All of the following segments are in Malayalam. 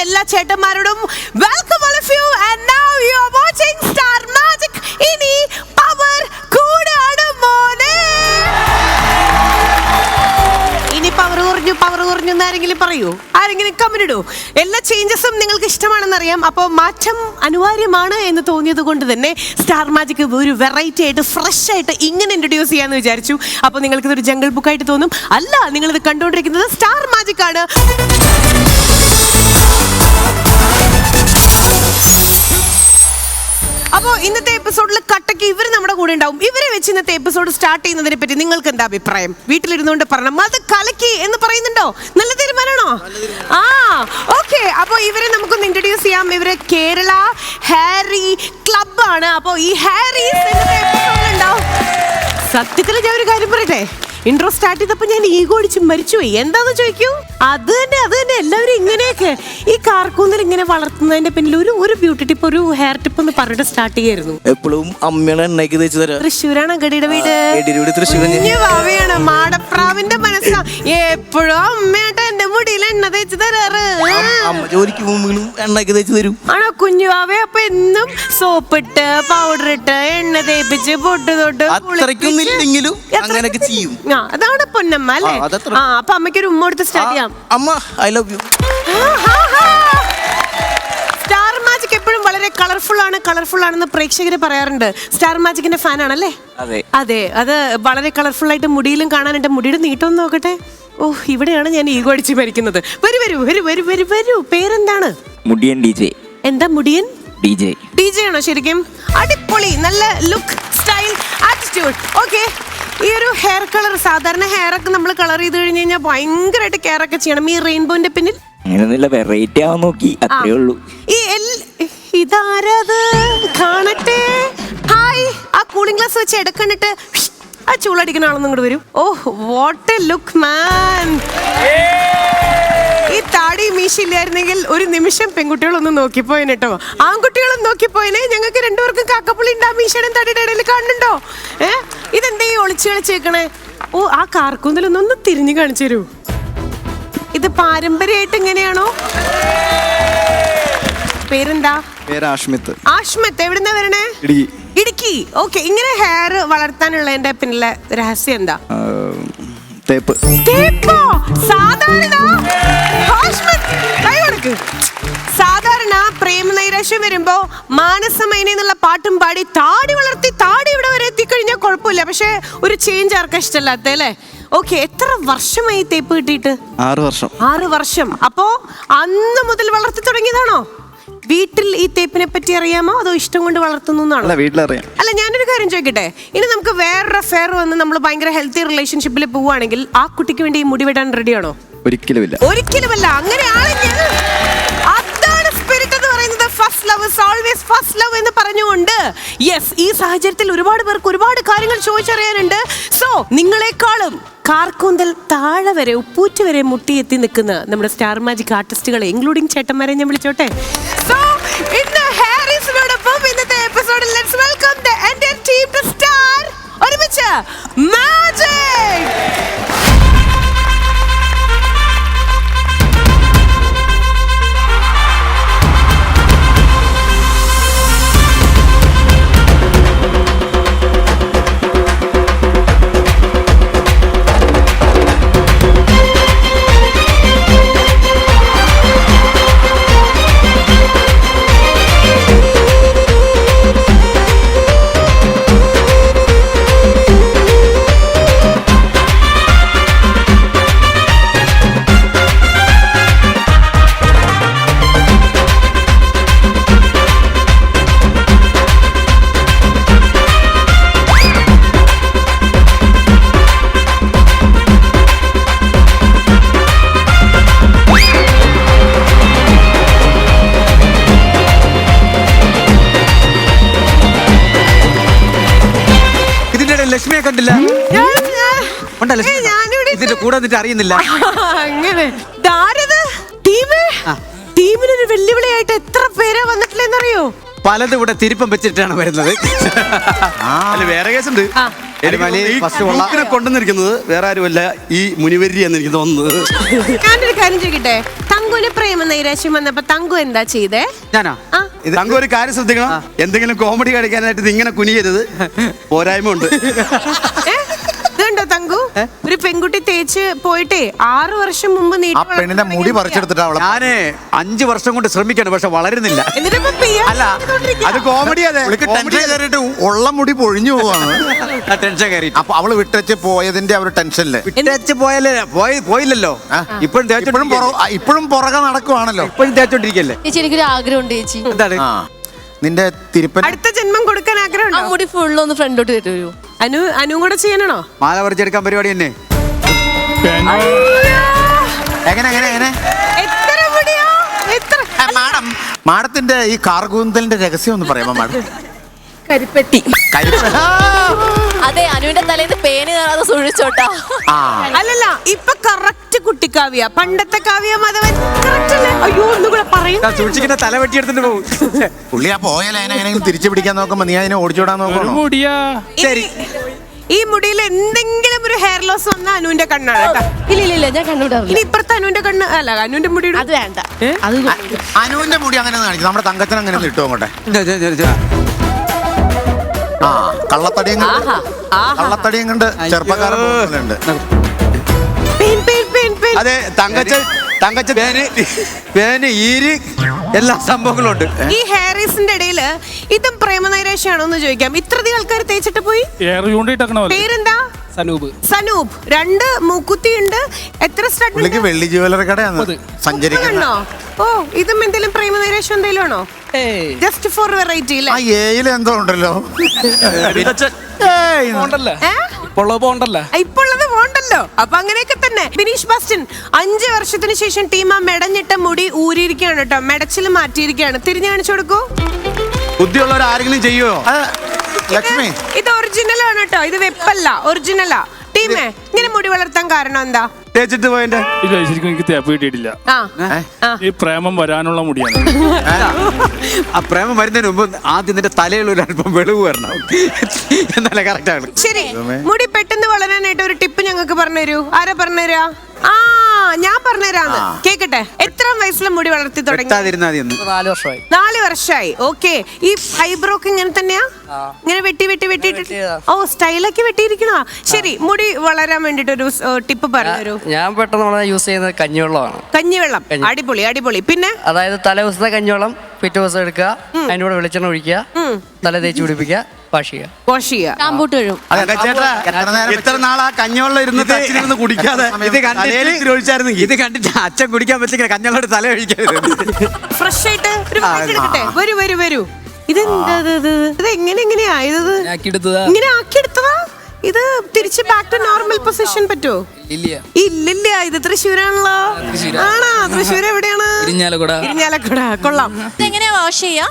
എല്ലാ ചേട്ടന്മാരോടും welcome all of you and now you are watching Star Magic. ഇനി പവർ കൂടാണ് മോനെ. ഇനി പവർ കുറഞ്ഞു എന്ന് ആരെങ്കിലും പറയൂ? ആരെങ്കിലും കമന്റ് ഇടൂ. എല്ലാ ചേഞ്ചസും നിങ്ങൾക്ക് ഇഷ്ടമാണെന്ന് അറിയാം. അപ്പോൾ മാറ്റം അനിവാര്യമാണ് എന്ന് തോന്നിയത് കൊണ്ട് തന്നെ സ്റ്റാർ മാജിക് ഒരു വെറൈറ്റി ആയിട്ട് ഫ്രഷ് ആയിട്ട് ഇങ്ങനെ ഇൻട്രൊഡ്യൂസ് ചെയ്യാന്ന് വിചാരിച്ചു. അപ്പോൾ നിങ്ങൾക്ക് ഇതൊരു ജംഗിൾ ബുക്കായിട്ട് തോന്നും. അല്ല, നിങ്ങളിത് കണ്ടുകൊണ്ടിരിക്കുന്നത് സ്റ്റാർ മാജിക് ആണ്. അപ്പോൾ ഇന്നത്തെ എപ്പിസോഡിൽ കട്ടയ്ക്ക് ഇവർ നമ്മുടെ കൂടെ ഉണ്ടാവും. ഇവരെ വെച്ച് ഇന്നത്തെ എപ്പിസോഡ് സ്റ്റാർട്ട് ചെയ്യുന്നതിനെ പറ്റി നിങ്ങൾക്ക് എന്താ അഭിപ്രായം? വീട്ടിലിരുന്നുകൊണ്ട് പറയണം അത് കലക്കി എന്ന് പറയുന്നുണ്ടോ? നല്ല തീരുമാനമാണോ? ഓക്കെ. അപ്പോൾ ഇവരെ നമുക്കൊന്ന് ഇൻട്രൊഡ്യൂസ് ചെയ്യാം. ഇവര് കേരള ഹാരി ക്ലബ് ആണ്. അപ്പോൾ ഈ ഹാരീസ് ഇന്നത്തെ എപ്പിസോഡിൽ ഉണ്ടാവും. സത്യത്തിൽ ഞാൻ ഒരു കാര്യം പറയട്ടെ, ഇൻട്രോ സ്റ്റാർട്ട് ചെയ്തപ്പോൾ ഞാൻ ഈഗോ അടിച്ച് മരിച്ചുപോയി. എന്താന്ന് ചോദിക്കൂ? അത് തന്നെ എല്ലാവരും ഇങ്ങനെയൊക്കെ ഈ കാർക്കൂന്തൽ ഇങ്ങനെ വളർത്തുന്നതിന്റെ പിന്നിൽ ഒരു ബ്യൂട്ടി ടിപ്പ്, ഒരു ഹെയർ ടിപ്പ് എന്ന് പറഞ്ഞിട്ട് സ്റ്റാർട്ട് ചെയ്യായിരുന്നു. എപ്പോഴും അമ്മയുടെ എണ്ണയ്ക്ക് തേച്ച് തരാം. തൃശ്ശൂരാണ് ഗഡിയുടെ വീട്. ഭാവിയാണ് മാടപ്രാവിന്റെ മനസ്സാ. എപ്പോഴും അമ്മയായിട്ട് എന്റെ മുടിയിൽ എണ്ണ തേച്ച് തരാറ്. ജോലിക്ക് പോകുമ്പോഴും എണ്ണയ്ക്ക് തേച്ച് തരും. ആണോ കുഞ്ഞു ഭാവേ? അപ്പൊ എന്നും സോപ്പിട്ട് പൗഡർ ഇട്ട് എണ്ണ തേപ്പിച്ച് പൊട്ട് തൊട്ട് അത്രയ്ക്കൊന്നില്ലെങ്കിലും അങ്ങനെയൊക്കെ ചെയ്യും. അതാണ് പൊന്നമ്മ അല്ലേ? അപ്പൊ അമ്മയ്ക്കൊരു ഉമ്മ എടുത്ത് സ്റ്റാർട്ട് ചെയ്യാം. അമ്മ I love you. Star magic എപ്പോഴും വളരെ കളർഫുൾ ആണെന്ന് പ്രേക്ഷകര് പറയാറുണ്ട്. സ്റ്റാർ മാജിക്കിന്റെ ഫാൻ ആണല്ലേ? അതെ, അത് വളരെ കളർഫുൾ ആയിട്ട് മുടിയിലും കാണാനുണ്ട്. മുടിയുടെ നീട്ടം നോക്കട്ടെ. ഇവിടെയാണ് ഞാൻ ഈഗോ അടിച്ച് മരിക്കുന്നത്. വരൂ. പേരെന്താണ്? മുടിയൻ DJ. എന്താ മുടിയൻ DJ ആണോ ശരിക്കും? അടിപൊളി, നല്ല ലുക്ക്, സ്റ്റൈൽ, ആറ്റിറ്റ്യൂഡ്. ഓക്കെ. ഈ ഒരു ഹെയർ കളർ, സാധാരണ ഹെയർ ഒക്കെ നമ്മൾ കളർ ചെയ്ത് കഴിഞ്ഞ് കഴിഞ്ഞാൽ ഭയങ്കരമായിട്ട് കെയർ ഒക്കെ ചെയ്യണം. ഈ റെയിൻബോന്റെ പിന്നിൽ അങ്ങനെയൊന്നുമില്ല, വെറൈറ്റി ആവാൻ നോക്കി, അത്രേ ഉള്ളൂ. ഇതാരത് കാണട്ടെ. ഹായ്. ആ കൂളിംഗ് ഗ്ലാസ് വെച്ച് എടുക്കണിട്ട് ആ ചൂളടിക്കുന്ന ആളൊന്നും ഇങ്ങോട്ട് വരും. What A look man. ഈ താടി മീശയില്ലായിരുന്നെങ്കിൽ ഒരു നിമിഷം പെൺകുട്ടികളൊന്നും നോക്കിപ്പോയിന് കേട്ടോ. ആൺകുട്ടികളും നോക്കിപ്പോയിനെ. ഞങ്ങൾക്ക് രണ്ടുപേർക്കും കാക്കപ്പുള്ളി ഉണ്ട്. ആ മീശയുടെ തടിയുടെ ഇടയിൽ കാണുന്നുണ്ടോ? ഇതെന്തേ ഒളിച്ചു കളിച്ചേക്കണേ? ആ കാർക്കൂന്തലൊന്നൊന്ന് തിരിഞ്ഞു കാണിച്ചു തരൂ. ഇത് പാരമ്പര്യമായിട്ട് ഇങ്ങനെയാണോ? പേരെന്താ? ആഷ്മിത്ത്. എവിടുന്നാ വരണേ? ഇടുക്കി. ഓക്കെ. ഇങ്ങനെ ഹെയർ വളർത്താനുള്ളതിന്റെ പിന്നിലെ രഹസ്യം എന്താ? സാധാരണ പ്രേമ നൈരാശ്യം വരുമ്പോ മാനസമൈന എന്നുള്ള പാട്ടും പാടി താടി വളർത്തി താടി ഇവിടെ വരെ എത്തിക്കഴിഞ്ഞാൽ കുഴപ്പമില്ല. പക്ഷെ ഒരു ചേഞ്ച് ആർക്കാ ഇഷ്ടമല്ലാത്ത അല്ലേ? ഓക്കെ. എത്ര വർഷമായി തേപ്പ് കിട്ടിയിട്ട്? 6 വർഷം. അപ്പോ അന്ന് മുതൽ വളർത്തി തുടങ്ങിയതാണോ? വീട്ടിൽ ഈ തേപ്പിനെ പറ്റി അറിയാമോ? അതോ ഇഷ്ടം കൊണ്ട് വളർത്തുന്നു? അല്ല, ഞാനൊരു കാര്യം ചോദിക്കട്ടെ. ഇനി നമുക്ക് വേറൊരു അഫെയർ വന്ന് നമ്മൾ ഭയങ്കര ഹെൽത്തി റിലേഷൻഷിപ്പിൽ പോവുകയാണെങ്കിൽ ആ കുട്ടിക്ക് വേണ്ടി ഈ മുടി വെട്ടാൻ റെഡിയാണോ? ഒരിക്കലുമല്ല. അങ്ങനെയാണെങ്കിൽ അതാണ് സ്പിരിറ്റ് എന്ന് പറയുന്നത്. First love is always first love എന്ന് പറഞ്ഞുകൊണ്ട് ഈ സാഹചര്യത്തിൽ ഒരുപാട് പേർക്ക് ഒരുപാട് കാര്യങ്ങൾ ചോദിച്ചറിയാനുണ്ട്. സോ നിങ്ങളെക്കാളും കാർക്കൂന്തൽ താഴെ വരെ ഉപ്പൂറ്റ് വരെ മുട്ടിയെത്തി നിൽക്കുന്ന നമ്മുടെ സ്റ്റാർ മാജിക് ആർട്ടിസ്റ്റുകളെ ഇൻക്ലൂഡിംഗ് ചേട്ടന്മാരെ ഞാൻ വിളിച്ചോട്ടെ. സോ ഇന്ന് ഹാരിസിനോടൊപ്പം ഇന്നത്തെ എപ്പിസോഡിൽ let's welcome the entire team to Star ഒരുമിച്ച് മാജിക്. ലക്ഷ്മിയെ കണ്ടില്ല. ഇതിന്റെ കൂടെ വന്നിട്ട് അറിയുന്നില്ല. അങ്ങനെ ടീമിനൊരു വെല്ലുവിളിയായിട്ട് എത്ര പേരാ വന്നിട്ടില്ലെന്നറിയോ? പലതും ഇവിടെ തിരുപ്പം വെച്ചിട്ടാണ് വരുന്നത്. വേറെ കേസുണ്ട്. കൊണ്ടുവന്നിരിക്കുന്നത് വേറെ ആരുമല്ല, ഈ മുനിവരി എന്ന് എനിക്ക് തോന്നുന്നത്. ഞാനൊരു കാര്യം ചോദിക്കട്ടെ, തങ്കുന് അനുവിന് പ്രേമ നൈരാശ്യം വന്നപ്പോ തങ്കു എന്താ ചെയ്തേ? ഞാനാ ആ തങ്ക ഒരു കാര്യം ശ്രദ്ധിക്കണം, എന്തെങ്കിലും കോമഡി കളിക്കാനായിട്ട് ഇത് ഇങ്ങനെ കുനിയരുത്, പോരായ്മ ഉണ്ട്. ഇതുണ്ടോ തങ്കു, ഒരു പെൺകുട്ടി തേച്ച് പോയിട്ടേ 6 വർഷം മുമ്പ് ആ പെണ്ണിന്റെ മുടി പറിച്ചെടുത്തിട്ട് അവളെ ഞാന് 5 വർഷം കൊണ്ട് ശ്രമിക്കാണ്, പക്ഷെ വളരുന്നില്ല. അല്ല അത് കോമഡി, അതെ പുള്ളിക്ക് ടെൻഷൻ കയറിയിട്ട് ഉള്ള മുടി പൊഴിഞ്ഞു പോവാണ്. ടെൻഷൻ കയറി അപ്പൊ അവള് വിട്ടച്ച് പോയതിന്റെ ആ ഒരു ടെൻഷനില് വിട്ടേച്ച് പോയില്ലല്ലോ. ഇപ്പോഴും പുറകെ നടക്കുവാണല്ലോ. ഇപ്പോഴും തേച്ചോണ്ടിരിക്കല്ലേ. ചേച്ചി എനിക്കൊരു ആഗ്രഹമുണ്ട് ചേച്ചി. എന്താണ്? ആ നിന്റെ തിരുപ്പൻ അടുത്ത ജന്മം കൊടുക്കാൻ ആ ആഗ്രഹമുണ്ടോ? മുടി ഫുള്ളൊന്ന് ഫ്രണ്ടോട്ട് തരുമോ? അനു കൂടെ ചെയ്യണോ? മാല പറിച്ചെടുക്കാൻ പരിപാടി തന്നെ. എങ്ങനെ എങ്ങനെ എങ്ങനെ എത്ര മുടിയാ? എത്ര? മാഡം, മാഡത്തിന്റെ ഈ കാർകൂന്തലിന്റെ രഹസ്യം ഒന്ന് പറയാമോ മാഡം? കരിപ്പെട്ടി. കരിപ്പ അതെ, അനുവിന്റെ തലേന്ന് പേന് കാണാതെ സൂക്ഷിച്ചോട്ടാ. ആ അല്ലല്ല, ഇപ്പൊ കറക്റ്റ് കുട്ടിക്കാവ്യ, പണ്ടത്തെ കാവ്യ മാധവൻ correct അല്ലേ? അയ്യോ ഒന്നുകൂടെ പറയും. സൂക്ഷിക്കുന്ന തല വെട്ടിയെടുത്തിട്ട് പോകും. പുള്ളി ആ പോയ ലൈന എങ്ങനെയെങ്കിലും തിരിച്ചു പിടിക്കാൻ നോക്കുമ്പോ നീ അതിനെ ഓടിച്ചോടാൻ നോക്കണോ? ശരി, ഈ മുടിയിൽ എന്തെങ്കിലും ഒരു ഹെയർ ലോസ് വന്ന അനുവിന്റെ കണ്ണാണ് കേട്ടോ. ഇല്ല ഞാൻ കണ്ടുവിടാറില്ല. ഇനി ഇപ്പുറത്തെ അനുവിന്റെ കണ്ണ് അല്ല, അനുവിന്റെ മുടി അത് വേണ്ട. അത് അനുവിന്റെ മുടി അങ്ങനെ കാണിച്ചു, നമ്മുടെ തങ്കച്ചൻ അങ്ങനെ ഒന്ന് ഇട്ടു അങ്ങോട്ടെ. ആ കള്ളത്തടിയും കണ്ട് കള്ളത്തടിയും കണ്ട് ചെറുപ്പക്കാരൻ പോകുന്നുണ്ട്. അതെ തങ്കച്ച പേന് ഈര് എല്ലാ സംഭവങ്ങളും ഉണ്ട്. ഈ ഹെയറീസിന്റെ ഇടയില് ഇതും പ്രേമനൈരാശ്യാണോ എന്ന് ചോദിക്കാം. ഇത്രയധികം ആൾക്കാർ തേച്ചിട്ട് പോയി. പേരെന്താ? സനൂപ്. 2 മൂക്കുത്തി ഉണ്ട്. എത്ര പുള്ളിക്ക് വെള്ളി ജ്വല്ലറി കടയാണ് സഞ്ചരിക്കുന്നത്. ഓ ഇതും എന്തെങ്കിലും പ്രേമനൈരാശ്യം എന്തെങ്കിലും ആണോ? ജസ്റ്റ് ഫോർ വെറൈറ്റി ആ ഏയില് എന്തോ ഉണ്ടല്ലോ. ഇപ്പൊ ഉള്ളത് പോണ്ടല്ലോ. അപ്പൊ അങ്ങനെയൊക്കെ തന്നെ. ബിനീഷ് ബാസ്റ്റിൻ 5 വർഷത്തിന് ശേഷം ടീം ആ മെടഞ്ഞിട്ട മുടി ഊരിയിരിക്കുകയാണ് കേട്ടോ. മെടച്ചിൽ മാറ്റിയിരിക്കുകയാണ്. തിരിഞ്ഞു കാണിച്ചു കൊടുക്കൂ. ബുദ്ധിയുള്ളവർ ആരെങ്കിലും ചെയ്യുമോ? ലക്ഷ്മി, ഇത് ഒറിജിനൽ ആണ് കേട്ടോ, ഇത് വെപ്പല്ല, ഒറിജിനലാ. ടീമേ ഇങ്ങനെ മുടി വളർത്താൻ കാരണം എന്താ? തേച്ചിട്ട് പോയതിന്റെ ഇല്ല, ശരിക്കും എനിക്ക് തേപ്പ് കിട്ടിയിട്ടില്ല. ഈ പ്രേമം വരാനുള്ള മുടിയാണ്. ആ പ്രേമം വരുന്നതിന് മുമ്പ് ആദ്യം നിന്റെ തലയിൽ ഒരു അല്പം വെളിവ് വരണം, എന്നാലേ കറക്റ്റ് ആണ്. ശരി, മുടി പെട്ടെന്ന് വളരാനായിട്ട് ഒരു ടിപ്പ് ഞങ്ങൾക്ക് പറഞ്ഞുതരൂ. ആരാ പറഞ്ഞുതരാ? ഞാൻ പറഞ്ഞുതരാന്ന്. കേക്കട്ടെ, എത്ര വയസ്സിലെ മുടി വളർത്തി തുടങ്ങി? 4 വർഷമായി. ഓക്കെ, ഈ ഐബ്രോക്ക് ഇങ്ങനെ തന്നെയാ? ഇങ്ങനെ വെട്ടി ഓ സ്റ്റൈലൊക്കെ വെട്ടിയിരിക്കണോ? ശരി, മുടി വളരാൻ വേണ്ടിട്ട് ഒരു ടിപ്പ് പറഞ്ഞുതരൂ. ഞാൻ പെട്ടെന്ന് യൂസ് ചെയ്യുന്നത് കഞ്ഞിവെള്ളമാണ്. കഞ്ഞിവെള്ളം. അടിപൊളി. പിന്നെ അതായത് തലേ ദിവസത്തെ കഞ്ഞിവെള്ളം പിറ്റേ ദിവസം എടുക്കുക, അതിൻ്റെ കൂടെ വെളിച്ചെണ്ണ ഒഴിക്കുക, തല തേച്ച് പിടിപ്പിക്കുക, വാഷ് ചെയ്യുക. ഷാമ്പൂട്ട് വരും. എത്ര നാളാ കഞ്ഞോളം ഇരുന്ന് കുടിക്കാതെ ഇത് കണ്ടിട്ട് അച്ഛൻ കുടിക്കാൻ പറ്റില്ല, കഞ്ഞോളോട് തല ഒഴിക്കരുത്. ഫ്രഷ് ആയിട്ട് ഒരു എടുക്കട്ടെ. വരൂ. ഇതെന്താ ഇത് എങ്ങനെയായത്? ഇങ്ങനെ ആക്കിയെടുത്തതാ? ഇത് തിരിച്ച് ബാക്ക് ടു നോർമൽ പൊസിഷൻ പറ്റുമോ? ഇല്ലില്ല, ഇത് തൃശ്ശൂരാണല്ലോ. ആണോ? തൃശ്ശൂർ എവിടെയാണ്? ഇരിഞ്ഞാലക്കുട. കൊള്ളാം. എങ്ങനെയാ വാഷ് ചെയ്യാ?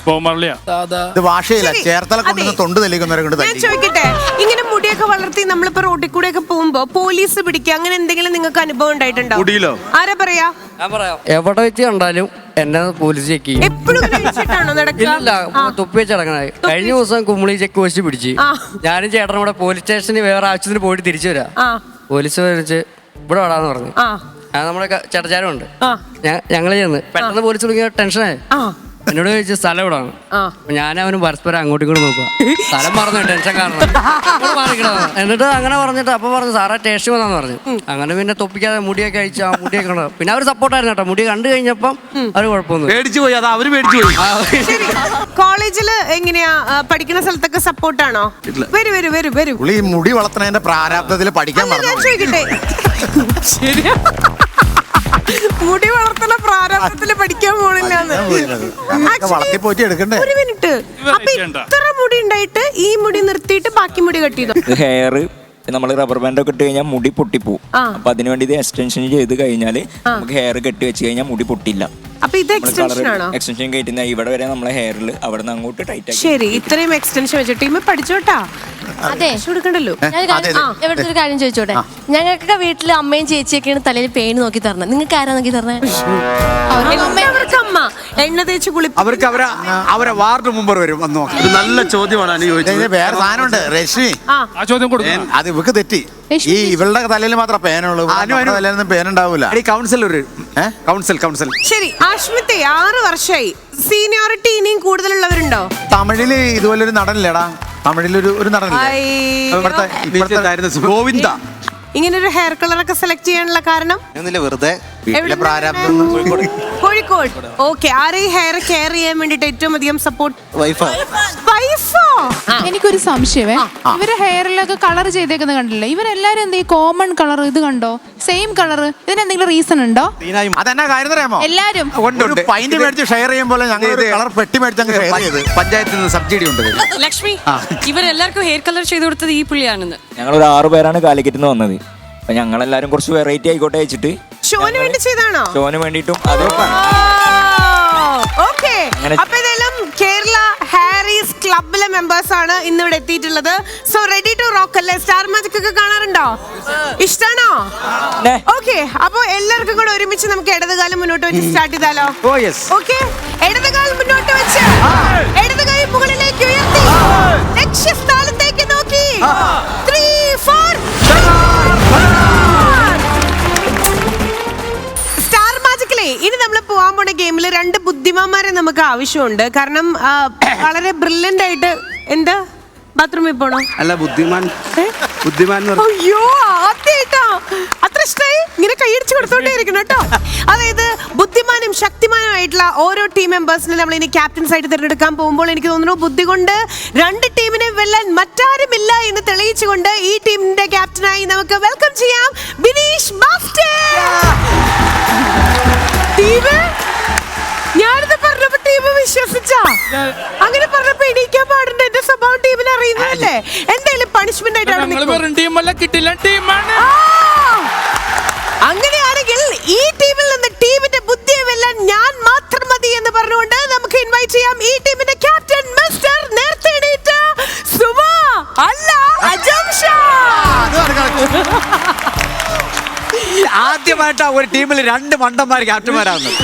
ഇത് വാഷ് ചെയ്യില്ല, ചേർത്തല കൊണ്ടുവന്ന് തൊണ്ട് തെളിക്കുന്നവരെ കൊണ്ട് ഞാൻ ചോദിക്കട്ടെ, ഇങ്ങനെ മുടിയൊക്കെ വളർത്തി നമ്മളിപ്പോ റോഡിൽ കൂടെ ഒക്കെ പോകുമ്പോ പോലീസ് പിടിക്കുക, അങ്ങനെ എന്തെങ്കിലും നിങ്ങൾക്ക് അനുഭവം ഉണ്ടായിട്ടുണ്ടോ? മുടിയിലോ? ആരാ പറയാ? എവിടെ വെച്ച് കണ്ടാലും എന്നെ പോലീസ് ചെക്ക് ചെയ്യും. എപ്പോഴും ഇല്ല, തൊപ്പി വെച്ച് നടക്കണേ. കഴിഞ്ഞ ദിവസം കുമ്പളി ചെക്ക് പോസ്റ്റ് പിടിച്ച് ഞാനും ചേട്ടനും കൂടെ പോലീസ് സ്റ്റേഷനിൽ വേറെ ആവശ്യത്തിന് പോയിട്ട് തിരിച്ചു വരാം. പോലീസ് വിളിച്ച് ഇവിടെ വടാന്ന് പറഞ്ഞു. നമ്മുടെ ചേട്ടച്ചാരും ഉണ്ട്. ഞങ്ങള് ചെന്ന് പെട്ടെന്ന് പോലീസ് വിളിക്കുന്ന ടെൻഷനായി. എന്നോട് ചോദിച്ചു സ്ഥലം എവിടാണ്. ഞാൻ അവനും പരസ്പരം അങ്ങോട്ടും ഇങ്ങോട്ട് നോക്കുക. സ്ഥലം പറഞ്ഞു, ടെൻഷൻ കാരണം. എന്നിട്ട് അങ്ങനെ പറഞ്ഞിട്ട് അപ്പൊ പറഞ്ഞു സാറേ ടേസ്റ്റ് വന്നാന്ന് പറഞ്ഞു. അങ്ങനെ പിന്നെ തൊപ്പിക്കാതെ മുടിയൊക്കെ അയച്ചു, മുടിയൊക്കെ ഉണ്ട്. പിന്നെ അവർ സപ്പോർട്ടായിരുന്നു കേട്ടോ. മുടി കണ്ടു കഴിഞ്ഞപ്പം അവർ കുഴപ്പമൊന്നും പേടിച്ചു പോയി. അത് അവര് പേടിച്ചു പോയി. കോളേജില് എങ്ങനെയാ പഠിക്കുന്ന സ്ഥലത്തൊക്കെ സപ്പോർട്ടാണോ? വരൂ. പുള്ളി മുടി വളർത്തുന്നതിന്റെ പ്രാരാബ്ദത്തിൽ പഠിക്കാൻ ഞാൻ ചോദിക്കട്ടെ, ശരിയാ, മുടി വളർത്തുന്ന പ്രാരംഭത്തില് പഠിക്കാൻ പോണില്ലാന്ന്. വളർത്തി പോയിട്ട് എടുക്കണ്ടേ? ഒരു മിനിറ്റ്, അപ്പൊ ഇത്ര മുടി ഉണ്ടായിട്ട് ഈ മുടി നിർത്തിയിട്ട് ബാക്കി മുടി കട്ട് ചെയ്തോ? ഹെയർ നമ്മൾ റബ്ബർ ബാൻഡ് ഒക്കെ ഇട്ട് കഴിഞ്ഞാൽ മുടി പൊട്ടിപ്പോവും. അപ്പൊ അതിനുവേണ്ടി ഇത് എക്സ്റ്റൻഷൻ ചെയ്ത് കഴിഞ്ഞാൽ നമുക്ക് ഹെയർ കെട്ടി വെച്ച് കഴിഞ്ഞാൽ മുടി പൊട്ടില്ല. അപ്പൊ ഇത് എക്സ്റ്റൻഷൻ ആണോ? എക്സ്റ്റൻഷൻ കയറ്റുന്ന ഇവിടെ വരെ നമ്മളെ ഹെയറിൽ അവിടെ നിന്ന് അങ്ങോട്ട് ടൈറ്റ് ആക്കി. ശരി, ഇത്രയും എക്സ്റ്റൻഷൻ വെച്ചിട്ട് ടീം പഠിച്ചോട്ടാ. അതെ, കൊടുക്കണ്ടല്ലോ. എവിടുത്തെ ഒരു കാര്യം ചോദിച്ചോട്ടെ? ഞങ്ങൾക്കൊക്കെ വീട്ടില് അമ്മയും ചേച്ചിയൊക്കെയാണ് തലയിൽ പേന് നോക്കി തരണത്. നിങ്ങൾക്ക് ആരാ നോക്കി തരണേ? അവർക്ക് അമ്മ എണ്ണ തേച്ച് അവർക്ക് അവരെ വാർഡ് മെമ്പർ വരും വന്ന് നോക്കി. ഇത് നല്ല ചോദ്യമാണ് ചോദിച്ചത്. വേറെ സാധനമുണ്ട് രശ്മി, ആ ചോദ്യം കൊടുക്കും. അത് ഇവക്ക് തെറ്റി. ഈ ഇവളുടെ തലയിൽ മാത്രം പേനുള്ളൂ, തലയിലൊന്നും പേനുണ്ടാവൂല. കൗൺസിലർ കൗൺസിൽ ശരി ആഷ്മിത്തെ 6 വർഷമായി സീനിയോറിറ്റി ഇനിയും കൂടുതലുള്ളവരുണ്ടോ? തമിഴില് ഇതുപോലൊരു നടനില്ലേടാ? തമിഴിലൊരു നടനില്ലേ? അയ്യോ. ഗോവിന്ദ ഇങ്ങനെ ഒരു ഹെയർ കളറൊക്കെ സെലക്ട് ചെയ്യാനുള്ള കാരണം വെറുതെ എവിടെ പ്രാരാബ്ദം. കോഴിക്കോട്. ഓക്കെ, ആരെ ഈ ഹെയർ കെയർ ചെയ്യാൻ വേണ്ടിട്ട് ഏറ്റവും അധികം സപ്പോർട്ട്? വൈഫാ. വൈഫോ? എനിക്കൊരു സംശയമേ, ഇവരെ ഹെയറിലൊക്കെ കളർ ചെയ്തേക്കുന്നത് കണ്ടില്ലേ? ഇവരെല്ലാരും എന്ത് ഈ കോമൺ കളർ ഇത് കണ്ടോ? സെയിം കളർ, ഇതിനെന്തെങ്കിലും റീസൺ ഉണ്ടോ? അതെന്നാ കാര്യം അറിയാമോ? എല്ലാരും ഒരു പൈന്റ് മേടിച്ച് ഷെയർ ചെയ്യുമ്പോൾ ഞങ്ങൾ കളർ പെട്ടി മേടിച്ച് ഷെയർ ചെയ്ത് പഞ്ചായത്തിൽ നിന്ന് സബ്സിഡി ഉണ്ട്. ലക്ഷ്മി, ഇവരെല്ലാവർക്കും ഹെയർ കളർ ചെയ്ത് കൊടുത്തത് ഈ പുള്ളിയാണെന്ന്. ഞങ്ങൾ ഒരു 6 പേരാണ് കാലിക്കറ്റ് നിന്ന് വന്നത്. അപ്പൊ ഞങ്ങളെല്ലാരും കുറച്ച് വെറൈറ്റി ആയിക്കോട്ടെ വെച്ചിട്ട് ഷോന് വേണ്ടി ചെയ്താണോ? ഷോന് വേണ്ടിയിട്ടും അതേ ഓക്കെ. അപ്പൊ ഇതെല്ലാം കേരള ഹാരീസ് ക്ലബിലെ മെമ്പേഴ്സ് ആണ് ഇന്ന് ഇവിടെ എത്തിയിട്ടുള്ളത്. സോ റെഡി ടു റോക്ക് അല്ലേ? സ്റ്റാർ മാജിക് ഒക്കെ കാണാറുണ്ടോ? ഇഷ്ടാണോ? ഓക്കെ, അപ്പൊ എല്ലാവർക്കും കൂടെ ഒരുമിച്ച് നമുക്ക് ഇടതുകാലം മുന്നോട്ട് വെച്ച് സ്റ്റാർട്ട് ചെയ്താലോ? ഓക്കെ, ഇടതുകാലം മുന്നോട്ട് വെച്ച് ഇടതുകൈ മുകളിലേക്ക് ഉയർത്തി ലക്ഷ്യസ്ഥാനത്തേക്ക് നോക്കി 3, 4 സ്റ്റാർ മാജിക്കിലെ ഇനി നമ്മൾ പോകാൻ പോണ ഗെയിമിൽ 2 ബുദ്ധിമാന്മാരെ നമുക്ക് ആവശ്യമുണ്ട്. കാരണം വളരെ ബ്രില്യന്റ് ആയിട്ട്. എന്താ ബാത്റൂമിൽ പോണോ? അല്ല ബുദ്ധിമാൻ അയ്യോ, ആദ്യമായിട്ടാ അത്ര ഇഷ്ടമായി. ഇങ്ങനെ കൈയടിച്ച് കൊടുത്തോണ്ടേ ഇരിക്കണം കേട്ടോ. അതായത് ബുദ്ധിമാനും ശക്തിമാനുമായിട്ടുള്ള ഓരോ ടീം മെമ്പേഴ്സിനെ നമ്മൾ ഇനി ക്യാപ്റ്റൻസ് ആയിട്ട് തിരഞ്ഞെടുക്കാൻ പോകുമ്പോൾ എനിക്ക് തോന്നുന്നു ബുദ്ധി കൊണ്ട് 2 ടീമിനെ വെല്ലാൻ മറ്റാരുമില്ല എന്ന് തെളിയിച്ചുകൊണ്ട് ഈ ടീമിന്റെ ക്യാപ്റ്റനായി നമുക്ക് വെൽക്കം ചെയ്യാം ബിനീഷ് ബാസ്റ്റർ. ഞാനിത് പറഞ്ഞപ്പോ ടീം വിശ്വസിച്ചാ? അങ്ങനെ പറഞ്ഞപ്പോ എണീക്കാൻ പാടുണ്ട്. എന്റെ സ്വഭാവം ടീമിനെ അറിയുന്നതല്ലേ? എന്തായാലും പണിഷ്മെന്റ് ആയിട്ട് അങ്ങനെയാണെങ്കിൽ ഈ ടീമിൽ നിന്ന് ടീമിന്റെ ബുദ്ധിയെ വെല്ലാൻ ഞാൻ മാത്രം മതി എന്ന് പറഞ്ഞുകൊണ്ട് നമുക്ക് ഇൻവൈറ്റ് ചെയ്യാം ഈ ടീമിന്റെ ക്യാപ്റ്റൻ മിസ്റ്റർ നേരത്തെ എണീറ്റ സുമ അല്ല അജംഷാ. ആദ്യമായിട്ടാ ഒരു ടീമിൽ 2 മണ്ടന്മാർ ക്യാപ്റ്റന്മാരാകുന്നത്.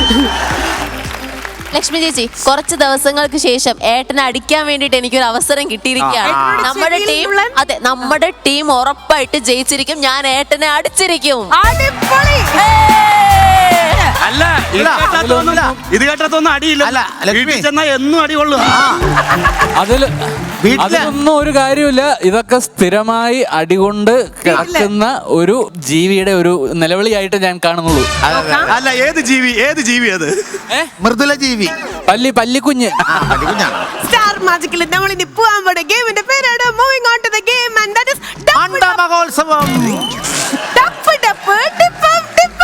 ലക്ഷ്മി ചേച്ചി, കുറച്ച് ദിവസങ്ങൾക്ക് ശേഷം ഏട്ടനെ അടിക്കാൻ വേണ്ടിട്ട് എനിക്കൊരു അവസരം കിട്ടിയിരിക്കുകയാണ്. നമ്മുടെ ടീം ഉറപ്പായിട്ട് ജയിച്ചിരിക്കും. ഞാൻ ഏട്ടനെ അടിച്ചിരിക്കും. അല്ല ഇത് കേട്ടതൊന്നും അടിയില്ല. വീട്ടിൽ ചെന്നാ എന്നും അടി കൊള്ളുക. അതിലൊന്നും ഒരു കാര്യമില്ല. ഇതൊക്കെ സ്ഥിരമായി അടികൊണ്ട് കിടക്കുന്ന ഒരു ജീവിയുടെ ഒരു നിലവിളിയായിട്ട് ഞാൻ കാണുന്നുള്ളൂ. അല്ല ഏത് ജീവി അത്? മൃദുല ജീവി, പല്ലിക്കുഞ്ഞ്. സ്റ്റാർ മാജിക്കിൽ നമ്മൾ ഇനി പോകാൻ പോണ ഗെയിമിന്റെ പേരാണ് moving on to the game and that is മഹോത്സവം. ഡപ്പ് ഡപ്പ് ഡിപ്പം ഡിപ്പ.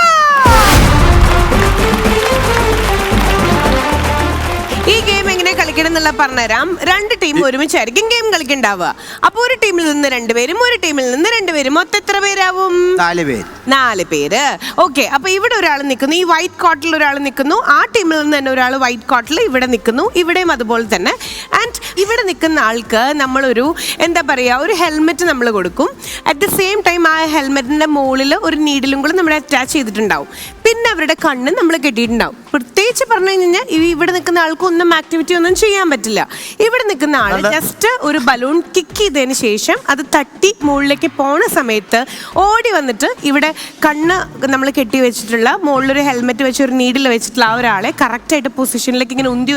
ഈ ഗെയിം എങ്ങനെ കളിക്കണം എന്നുള്ള പറഞ്ഞുതരാം. 2 ടീം ഒരുമിച്ചായിരിക്കും ഗെയിം കളിക്കണ്ടാവുക. അപ്പൊ ഒരു ടീമിൽ നിന്ന് 2 പേരും ഒരു ടീമിൽ നിന്ന് 2 പേരും മൊത്തം എത്ര പേരാവും? 4 പേര്. ഓക്കെ, അപ്പൊ ഇവിടെ ഒരാൾ നിൽക്കുന്നു, ഈ വൈറ്റ് കോട്ടിൽ ഒരാൾ നിൽക്കുന്നു. ആ ടീമിൽ നിന്ന് തന്നെ ഒരാൾ വൈറ്റ് കോട്ടിൽ ഇവിടെ നിൽക്കുന്നു, ഇവിടെയും അതുപോലെ തന്നെ. ആൻഡ് ഇവിടെ നിൽക്കുന്ന ആൾക്ക് നമ്മളൊരു എന്താ പറയുക, ഒരു ഹെൽമെറ്റ് നമ്മൾ കൊടുക്കും. അറ്റ് ദ സെയിം ടൈം ആ ഹെൽമെറ്റിന്റെ മുകളിൽ ഒരു നീഡിലും കൂടെ നമ്മൾ അറ്റാച്ച് ചെയ്തിട്ടുണ്ടാവും. പിന്നെ അവരുടെ കണ്ണ് നമ്മൾ കെട്ടിയിട്ടുണ്ടാവും. പ്രത്യേകിച്ച് പറഞ്ഞു കഴിഞ്ഞാൽ ഇവിടെ നിൽക്കുന്ന ആൾക്ക് ഒന്നും ആക്ടിവിറ്റി ഒന്നും ചെയ്യാൻ പറ്റില്ല. ഇവിടെ നിൽക്കുന്ന ആള് ജസ്റ്റ് ഒരു ബലൂൺ കിക്ക് ചെയ്തതിന് ശേഷം അത് തട്ടി മുകളിലേക്ക് പോണ സമയത്ത് ഓടി വന്നിട്ട് ഇവിടെ കണ്ണ് നമ്മൾ കെട്ടി വെച്ചിട്ടുള്ള മുകളിലൊരു ഹെൽമെറ്റ് വെച്ച് ഒരു നീഡിൽ വെച്ചിട്ടുള്ള ആ ഒരാളെ കറക്റ്റായിട്ട് പൊസിഷനിലേക്ക് ഇങ്ങനെ ഉന്തി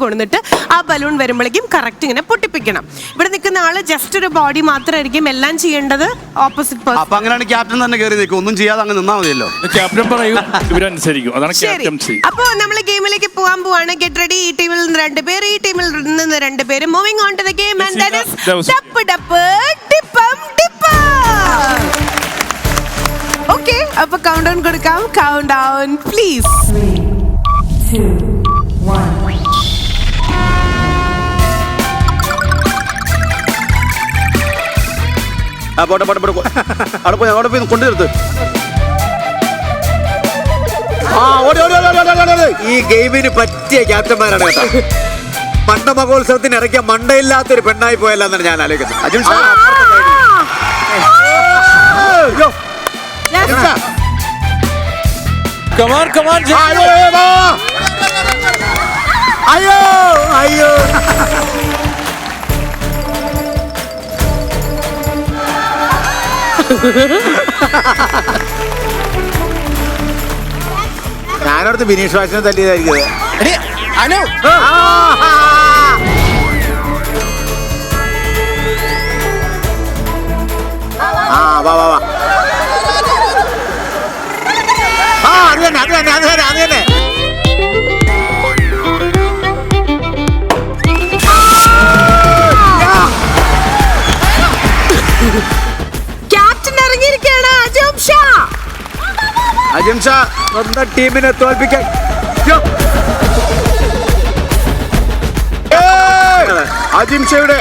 കൊണ്ടുവന്നിട്ട് ആ ബലൂൺ വരുമ്പോഴേക്കും കറക്റ്റ് ഇങ്ങനെ പൊട്ടിപ്പിക്കണം. ഇവിടെ നിൽക്കുന്ന ആള് ജസ്റ്റ് ഒരു ബോഡി മാത്രമായിരിക്കും എല്ലാം ചെയ്യേണ്ടത് ഓപ്പോസിറ്റ് പേഴ്സൺ. അപ്പൊ അങ്ങനെയാണ് ക്യാപ്റ്റൻ തന്നെ കയറി നിൽക്കും. ഒന്നും ചെയ്യാതെ അങ്ങ് നിന്നാ മതിയല്ലോ. ക്യാപ്റ്റൻ പറയൂ, ഇവരനുസരിക്കും. അതാണ് ക്യാപ്റ്റൻസി. അപ്പൊ നമ്മൾ ഗെയിമിലേക്ക് പോകാൻ പോവാണ്. Get ready. ഈ ടീമിൽ നിന്ന് 2 പേര്, ഈ ടീമിൽ നിന്ന് 2 പേര്. Moving on to the game and that is ഡപ്പ് ഡപ്പ് ഡിപ്പം ഡിപ്പ. ഓക്കെ, അപ്പൊ കൗണ്ട് ഡൗൺ കൊടുക്കാം. Count down please. 3, 2, 1. പോട്ടെ അവിടെ പോയി കൊണ്ടു നിർത്ത്. ഈ ഗെയിമിന് പറ്റിയ ക്യാപ്റ്റന്മാരാണ് കേട്ടോ. മണ്ട മഹോത്സവത്തിന് ഇറക്കിയ മണ്ടയില്ലാത്തൊരു പെണ്ണായി പോയല്ലെന്നാണ് ഞാൻ ആലോചിക്കുന്നത്. അയ്യോ ഞാനടുത്ത് ബിനീഷ് വാസിനെ തല്ലിയതായിരിക്കും. എടി, അനു വാ വാ വാ. അത് തന്നെ അത് തന്നെ അത് തന്നെ അത് തന്നെ. ക്യാപ്റ്റൻ ഇറങ്ങിയിരിക്കുകയാണ് അജിംഷ സ്വന്തം ടീമിനെ തോൽപ്പിക്കാൻ. അജിംഷയുടെ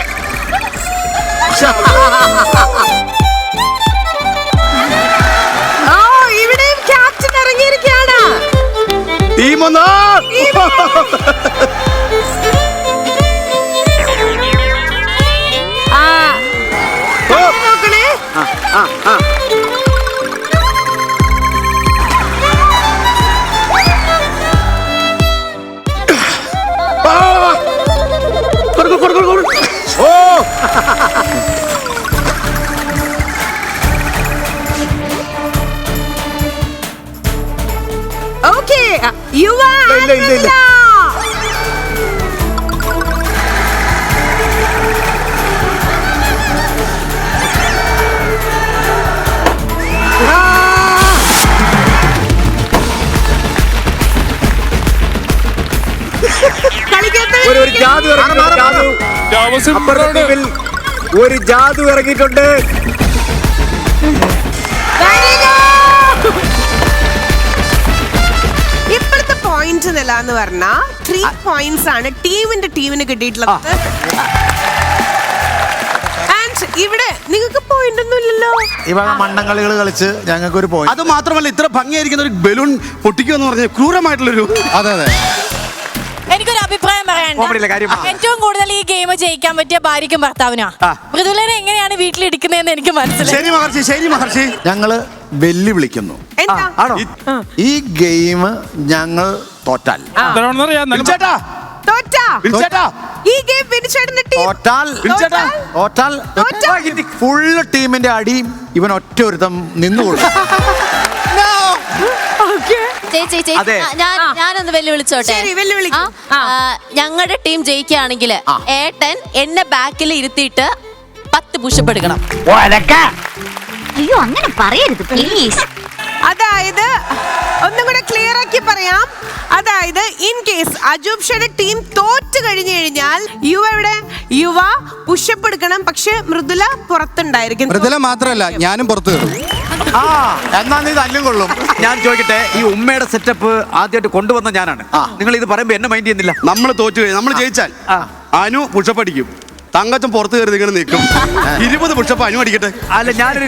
ഇവിടെയും ക്യാപ്റ്റൻ ഇറങ്ങിയിരിക്കുകയാണ്. ടീമൊന്ന് നോക്കണേ. ഓക്കേ, യുവ ഇല്ല. ഒരു ജാദു അപ്പുറത്തെ ടീമിൽ ഒരു ജാദു ഇറങ്ങിയിട്ടുണ്ട്. ഇപ്പോഴത്തെ പോയിന്റ് നില എന്ന് പറഞ്ഞാ 3 പോയിന്റ്സ് ആണ് ടീമിന് കിട്ടിയിട്ടുള്ളത്. ആൻഡ് ഇവിടെ നിങ്ങൾക്ക് പോയിന്റ് ഒന്നും ഇല്ലല്ലോ. ഇവ മണ്ണങ്കളികൾ കളിച്ച് ഞങ്ങൾക്ക് ഒരു പോയിന്റ്. അത് മാത്രമല്ല, ഇത്ര ഭംഗിയായിരിക്കുന്ന ഒരു ബലൂൺ പൊട്ടിക്കുക എന്ന് പറഞ്ഞാൽ ക്രൂരമായിട്ടുള്ളൊരു. അതെ അതെ. എനിക്കൊരു അഭിപ്രായം പറയാനുണ്ട്. ഏറ്റവും കൂടുതൽ ഈ ഗെയിം ജയിക്കാൻ പറ്റിയ ഭാര്യയ്ക്കും ഭർത്താവിനാ. മൃദുലനെ എങ്ങനെയാണ് വീട്ടിലിരിക്കുന്നതെന്ന് എനിക്ക് മനസ്സിലായി. ശരി മഹർഷി ഞങ്ങള് വെല്ലുവിളിക്കുന്നു. ആണോ? ഈ ഗെയിം ഞങ്ങൾ തോറ്റാൽ ഈ ഗെയിം വിനിച്ചേട്ടന്റെ ടീം തോറ്റാൽ ഫുള്ള് ടീമിന്റെ അടിയും ഇവൻ ഒറ്റ ഒരുത്തം നിന്നുകൊള്ളും. ചേച്ചി ഞാനൊന്ന് വെല്ലുവിളിച്ചോട്ടെ. ഞങ്ങളുടെ ടീം ജയിക്കുകയാണെങ്കിൽ ഏട്ടൻ എന്നെ ബാക്കിൽ ഇരുത്തിയിട്ട് 10 പുഷപ്പ് എടുക്കണം. അയ്യോ അങ്ങനെ പറയരുത് പ്ലീസ്. അതായത് ഒന്നും കൂടെ ക്ലിയർ ആക്കി പറയാം. അതായത് ഇൻ കേസ് അജൂബ്ഷയുടെ ടീം തോറ്റു കഴിഞ്ഞു കഴിഞ്ഞാൽ യുവ പുഷപ്പ് എടുക്കണം. പക്ഷെ മൃദുല പുറത്തുണ്ടായിരിക്കും. മൃദുല മാത്രല്ല, ഞാനും പുറത്തു കയറും. എന്നാ നീ തല്ലും കൊള്ളും. ഞാൻ ചോദിക്കട്ടെ, ഈ ഉമ്മയുടെ സെറ്റപ്പ് ആദ്യമായിട്ട് കൊണ്ടുവന്ന ഞാനാണ്. നിങ്ങൾ ഇത് പറയുമ്പോ എന്നെ മൈൻഡ് ചെയ്യുന്നില്ല. നമ്മൾ തോറ്റു കഴിഞ്ഞാൽ, നമ്മൾ ജയിച്ചാൽ അനു പുഷപ്പ് അടിക്കും, തങ്കച്ചൻ പുറത്ത് കയറി നിങ്ങൾ നിൽക്കും. 20 പുഷപ്പ് അനു അടിക്കട്ടെ. അല്ല, ഞാനൊരു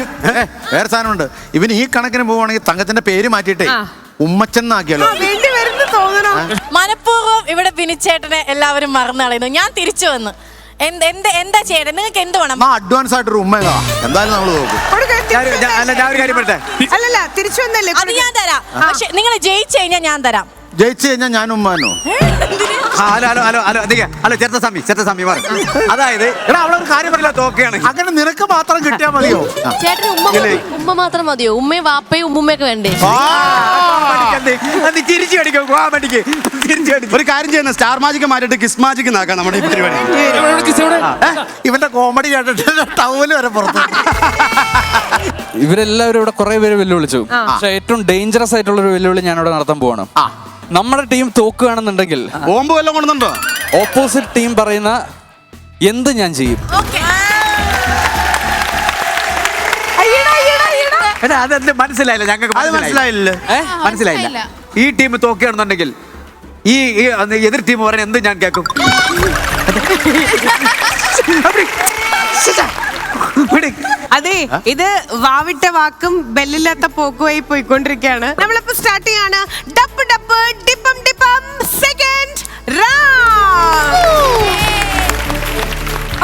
വേറെ സാധനമുണ്ട്. ഇവന് ഈ കണക്കിന് പോവുകയാണെങ്കിൽ തങ്കച്ചന്റെ പേര് മാറ്റിയിട്ടേ ഉമ്മച്ചെന്നാക്കിയാലോ. മനഃപൂർവ്വം ഇവിടെ വിനിച്ചേട്ടനെ എല്ലാവരും മറന്നു കളയുന്നു. ഞാൻ തിരിച്ചു വന്നു. എന്താ ചെയ്യണേ? നിങ്ങൾക്ക് എന്ത് വേണം? അഡ്വാൻസ് ആയിട്ടൊരു ഉമ്മ എന്തായാലും നമ്മൾ നോക്കും. ഞാൻ ഒരു കാര്യം പറയട്ടെ. അല്ലല്ല, തിരിച്ചു വന്നല്ലേ. അത് ഞാൻ തരാം. പക്ഷെ നിങ്ങൾ ജയിച്ചു കഴിഞ്ഞാൽ ഞാൻ തരാം. ജയിച്ചു കഴിഞ്ഞാൽ ഞാൻ ഉമ്മാനോ? ഹലോ ചെറുത്തസ്വാമി മാറി. അതായത് എടാ, അവളൊരു കാര്യം പറയില്ല, തോക്കെയാണ്. അങ്ങനെ നിനക്ക് മാത്രം കിട്ടിയാൽ മതിയോ? ചേട്ടന് ഉമ്മ മാത്രം മതിയോ? ഉമ്മയും വാപ്പയും ഉമ്മുമ്മയൊക്കെ വേണ്ടേ? തിരിച്ചു അടിക്കും. ഒരു കാര്യം ചെയ്യുന്ന സ്റ്റാർ മാജിക് മാറ്റിട്ട് കിസ് മാജിക് നാക്കാം നമ്മുടെ ഈ പരിപാടി. ഇവന്റെ കോമഡി കേട്ടിട്ട് ടൗല് വരെ പുറത്ത്. ഇവരെല്ലാവരും ഇവിടെ കുറെ പേര് വെല്ലുവിളിച്ചു. പക്ഷെ ഏറ്റവും ഡേഞ്ചറസ് ആയിട്ടുള്ള ഒരു വെല്ലുവിളി ഞാൻ ഇവിടെ നടത്താൻ പോവാണ്. നമ്മുടെ ടീം തോക്കുകയാണെന്നുണ്ടെങ്കിൽ ബോംബ് വല്ലതും കൊണ്ടുണ്ടോ? ഓപ്പോസിറ്റ് ടീം പറയുന്ന എന്ത് ഞാൻ ചെയ്യും. അതെന്ത് മനസ്സിലായില്ല? ഞങ്ങൾക്ക് മനസ്സിലായില്ല. ഈ ടീം തോക്കുകയാണെന്നുണ്ടെങ്കിൽ ഈ എതിർ ടീം പറയാൻ എന്ത് ഞാൻ കേൾക്കും. അതെ, ഇത് വാവിട്ട വാക്കും ബെല്ലില്ലാത്ത പോക്കുമായി പോയിക്കൊണ്ടിരിക്കുകയാണ്. നമ്മളിപ്പോ സ്റ്റാർട്ട് ചെയ്യാണ്. ഡപ്പ് ഡപ്പ് ഡിപ്പം ഡിപ്പം സെക്കൻഡ് റൗണ്ട്.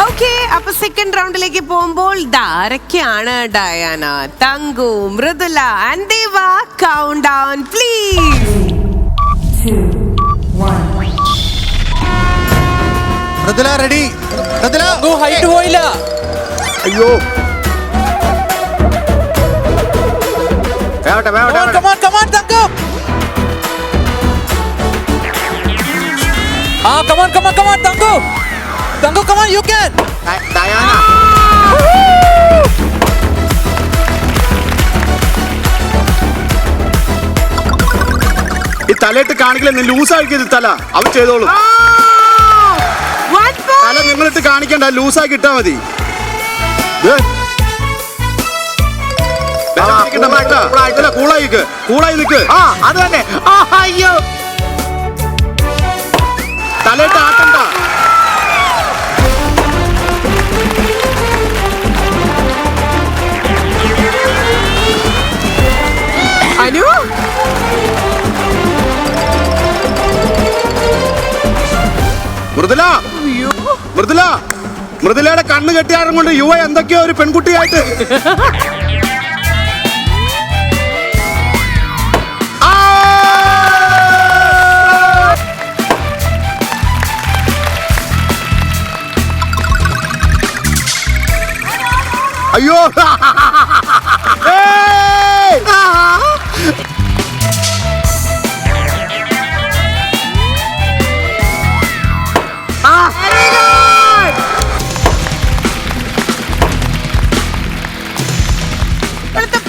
ഓക്കെ, അപ്പൊ സെക്കൻഡ് റൗണ്ടിലേക്ക് പോകുമ്പോൾ ആരൊക്കെയാണ്? Diana, Thanku, Mridula and Deva. Count down please. 2, 1. Mridula ready. Mridula height പോയില്ല. അയ്യോ, വേവട്ടെ. come on, Tangu. Tangu, come on, you can. Diana ഈ തലയിട്ട് കാണിക്കില്ല ലൂസാക്കി തല അവൻ ചെയ്തോളൂ. തല നിങ്ങളിട്ട് കാണിക്കണ്ട, ലൂസാക്കി ഇട്ടാ മതി. കൂളായി നിക്ക്. അത് തന്നെ. അയ്യോ തലയിട്ട് ആട്ടണ്ട. അനു മൃദുല, മൃദുല, മൃദുലയുടെ കണ്ണ് കെട്ടിയാറും കൊണ്ട് യുവ എന്തൊക്കെയോ ഒരു പെൺകുട്ടിയായിട്ട്. അയ്യോ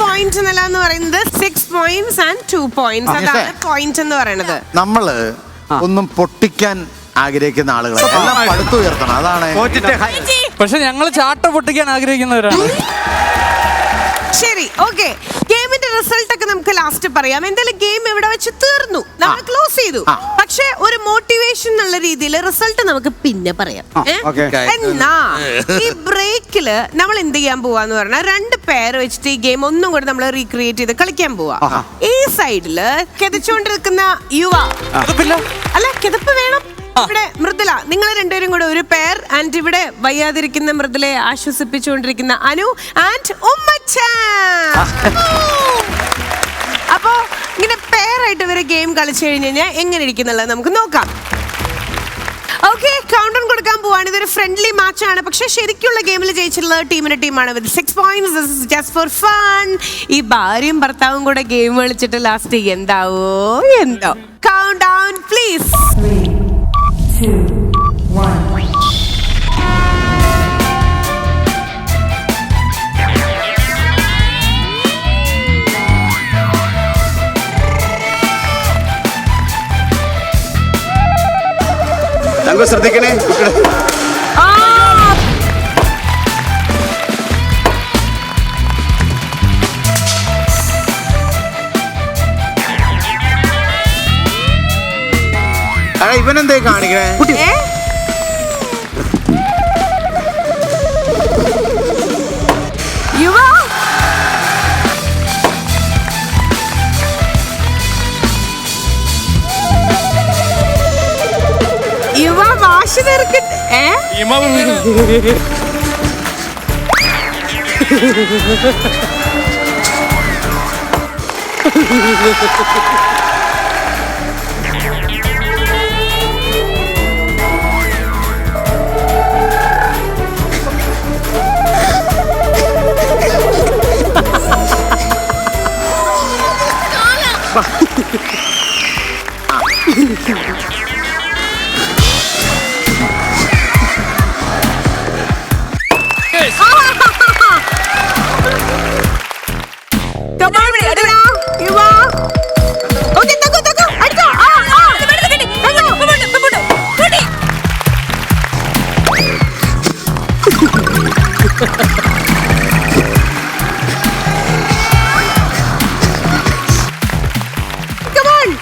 പോയിന്റ് നില എന്ന് പറയുന്നത് 6 points and 2 points. അതാണ് പോയിന്റ് എന്ന് പറയുന്നത്. നമ്മള് ഒന്നും പൊട്ടിക്കാൻ ആഗ്രഹിക്കുന്ന ആളുകളെ എല്ലാം പടുത്തുയർത്തണം. അതാണ് പക്ഷെ ഞങ്ങൾ ചാട്ട പൊട്ടിക്കാൻ ആഗ്രഹിക്കുന്നവരാണ്. ശരി, ഓക്കെ. ഗെയിമിന്റെ റിസൾട്ട് ഒക്കെ നമുക്ക് ലാസ്റ്റ് പറയാം. എന്തായാലും ഗെയിം ഇവിടെ വെച്ച് തീർന്നു, നമ്മൾ ക്ലോസ് ചെയ്തു. പക്ഷെ ഒരു മോട്ടിവേഷൻ എന്നുള്ള രീതിയിൽ റിസൾട്ട് നമുക്ക് പിന്നെ പറയാം. എന്നാ ഈ ബ്രേക്കില് നമ്മൾ എന്ത് ചെയ്യാൻ പോവാന്ന് പറഞ്ഞാൽ 2 പേര് വെച്ചിട്ട് ഈ ഗെയിം ഒന്നും കൂടെ നമ്മൾ റീക്രിയേറ്റ് ചെയ്ത് കളിക്കാൻ പോവാ. ഈ സൈഡില് കിതച്ചുകൊണ്ടിരിക്കുന്ന യുവ അല്ല, കിതപ്പ് വേണം. ഇവിടെ മൃദുല, നിങ്ങൾ രണ്ടുപേരും കൂടെ ഒരു പേർ. ആൻഡ് ഇവിടെ വയ്യാതിരിക്കുന്ന മൃദുലയെ ആശ്വസിപ്പിച്ചുകൊണ്ടിരിക്കുന്ന അനു ആൻഡ് ഉമ്മച്ചാൻ. അപ്പോ ഇങ്ങനെ പേരായിട്ട് ഇവരെ ഗെയിം കളിച്ചു കഴിഞ്ഞു കഴിഞ്ഞാൽ എങ്ങനെ ഇരിക്കുന്നുള്ളത് നമുക്ക് നോക്കാം. ഓക്കെ, കൗണ്ട് ഡൗൺ കൊടുക്കാൻ പോവാണ്. ഇതൊരു ഫ്രണ്ട്ലി മാച്ച് ആണ്, പക്ഷെ ശരിക്കുള്ള ഗെയിമിൽ ജയിച്ചിട്ടുള്ളത് ടീമിന്റെ ടീമാണ് വിത്ത് 6 points. This is just for fun. ഈ ഭാര്യയും ഭർത്താവും കൂടെ ഗെയിം കളിച്ചിട്ട് ലാസ്റ്റ് എന്താവോ എന്തോ. Count down please. 3, 2, 1. തങ്ക ശ്രദ്ധിക്കണേ. ഇവനെന്തേ കാണിക്കണേ? യുവ യുവ വാശി തീർക്കട്ടെ.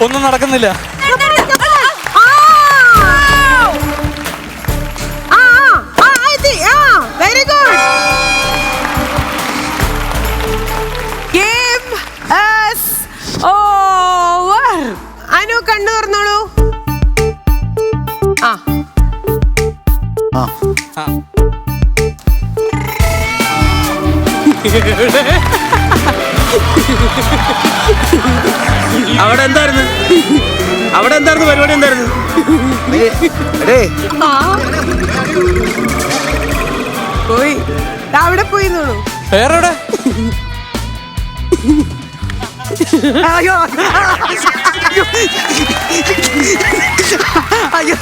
ഒന്നും നടക്കുന്നില്ല. Very good. Game is over. Anu കണ്ണു തുറന്നോളൂ. അവിടെ എന്തായിരുന്നു പരിപാടി? എന്തായിരുന്നു? പോയി അവിടെ പോയി നോളൂ. വേറെ അയ്യോ അയ്യോ,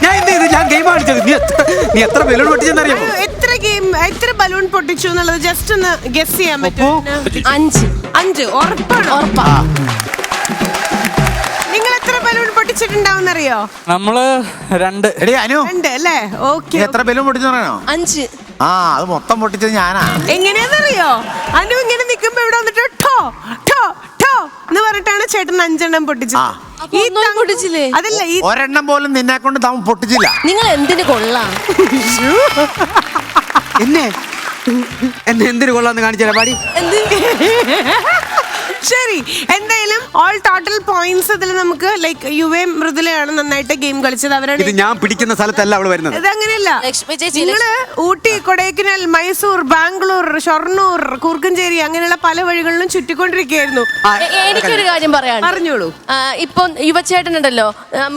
ഞാൻ എന്ത് ചെയ്ത്? ഞാൻ ഗെയിം കാണിച്ചത്. നീ എത്ര ബലൂൺ പൊട്ടിച്ചെന്നറിയാമോ? എത്ര ബലൂൺ പൊട്ടിച്ചു എന്നുള്ളത് ജസ്റ്റ് ഒന്ന് ഗസ് ചെയ്യാൻ പറ്റുമോ? 5 ഉറപ്പാണ്. ഉറപ്പാ. നിങ്ങൾ എത്ര ബലൂൺ പൊട്ടിച്ചിട്ടുണ്ടാവുന്നറിയോ? നമ്മള് 2. എടി അനു 2 അല്ലേ? ഓക്കെ. എത്ര ബലൂൺ പൊട്ടിച്ചു പറയണോ? 5. ആ അത് മൊത്തം പൊട്ടിച്ചത് ഞാനാ. എങ്ങനെയാന്നറിയോ? അനു ഇങ്ങനെ നിക്കുമ്പോ ഇവിടെ വന്നിട്ട് ഠോ ഠോ ഠോ എന്ന് പറഞ്ഞിട്ടാണ് ചേട്ടൻ 5 എണ്ണം പൊട്ടിച്ചത്. അപ്പൊ ഒന്നും പൊട്ടിച്ചില്ലേ? അതല്ല ഈ ഒരെണ്ണം പോലും നിന്നെ കൊണ്ട് താൻ പൊട്ടിച്ചില്ല. നിങ്ങൾ എന്തിനു കൊള്ളാം? എന്നെ എന്തിനു കൊള്ളാന്ന് കാണിച്ചാ പാടി. ശരി, എന്തായാലും ഓൾ ടോട്ടൽ പോയിന്റ്സ് ഇതിൽ നമുക്ക് ലൈക്ക് യുവയും മൃദുലയാണ് നന്നായിട്ട് ഗെയിം കളിച്ചത്. അവരാണ് ഇത് ഞാൻ പിടിക്കുന്ന സ്ഥലത്തല്ല അവള് വരുന്നത്. ഇതങ്ങനെയല്ല. ലക്ഷ്മി ചേച്ചി, നിങ്ങള് ഊട്ടി, കൊടൈക്കനാൽ, മൈസൂർ, ബാംഗ്ലൂർ, ഷൊർണൂർ, കൂർക്കഞ്ചേരി അങ്ങനെയുള്ള പല വഴികളിലും ചുറ്റിക്കൊണ്ടിരിക്കുകയായിരുന്നു. എനിക്കൊരു കാര്യം പറയാൻ പറഞ്ഞോളൂ. ഇപ്പൊ യുവച്ചേട്ടനുണ്ടല്ലോ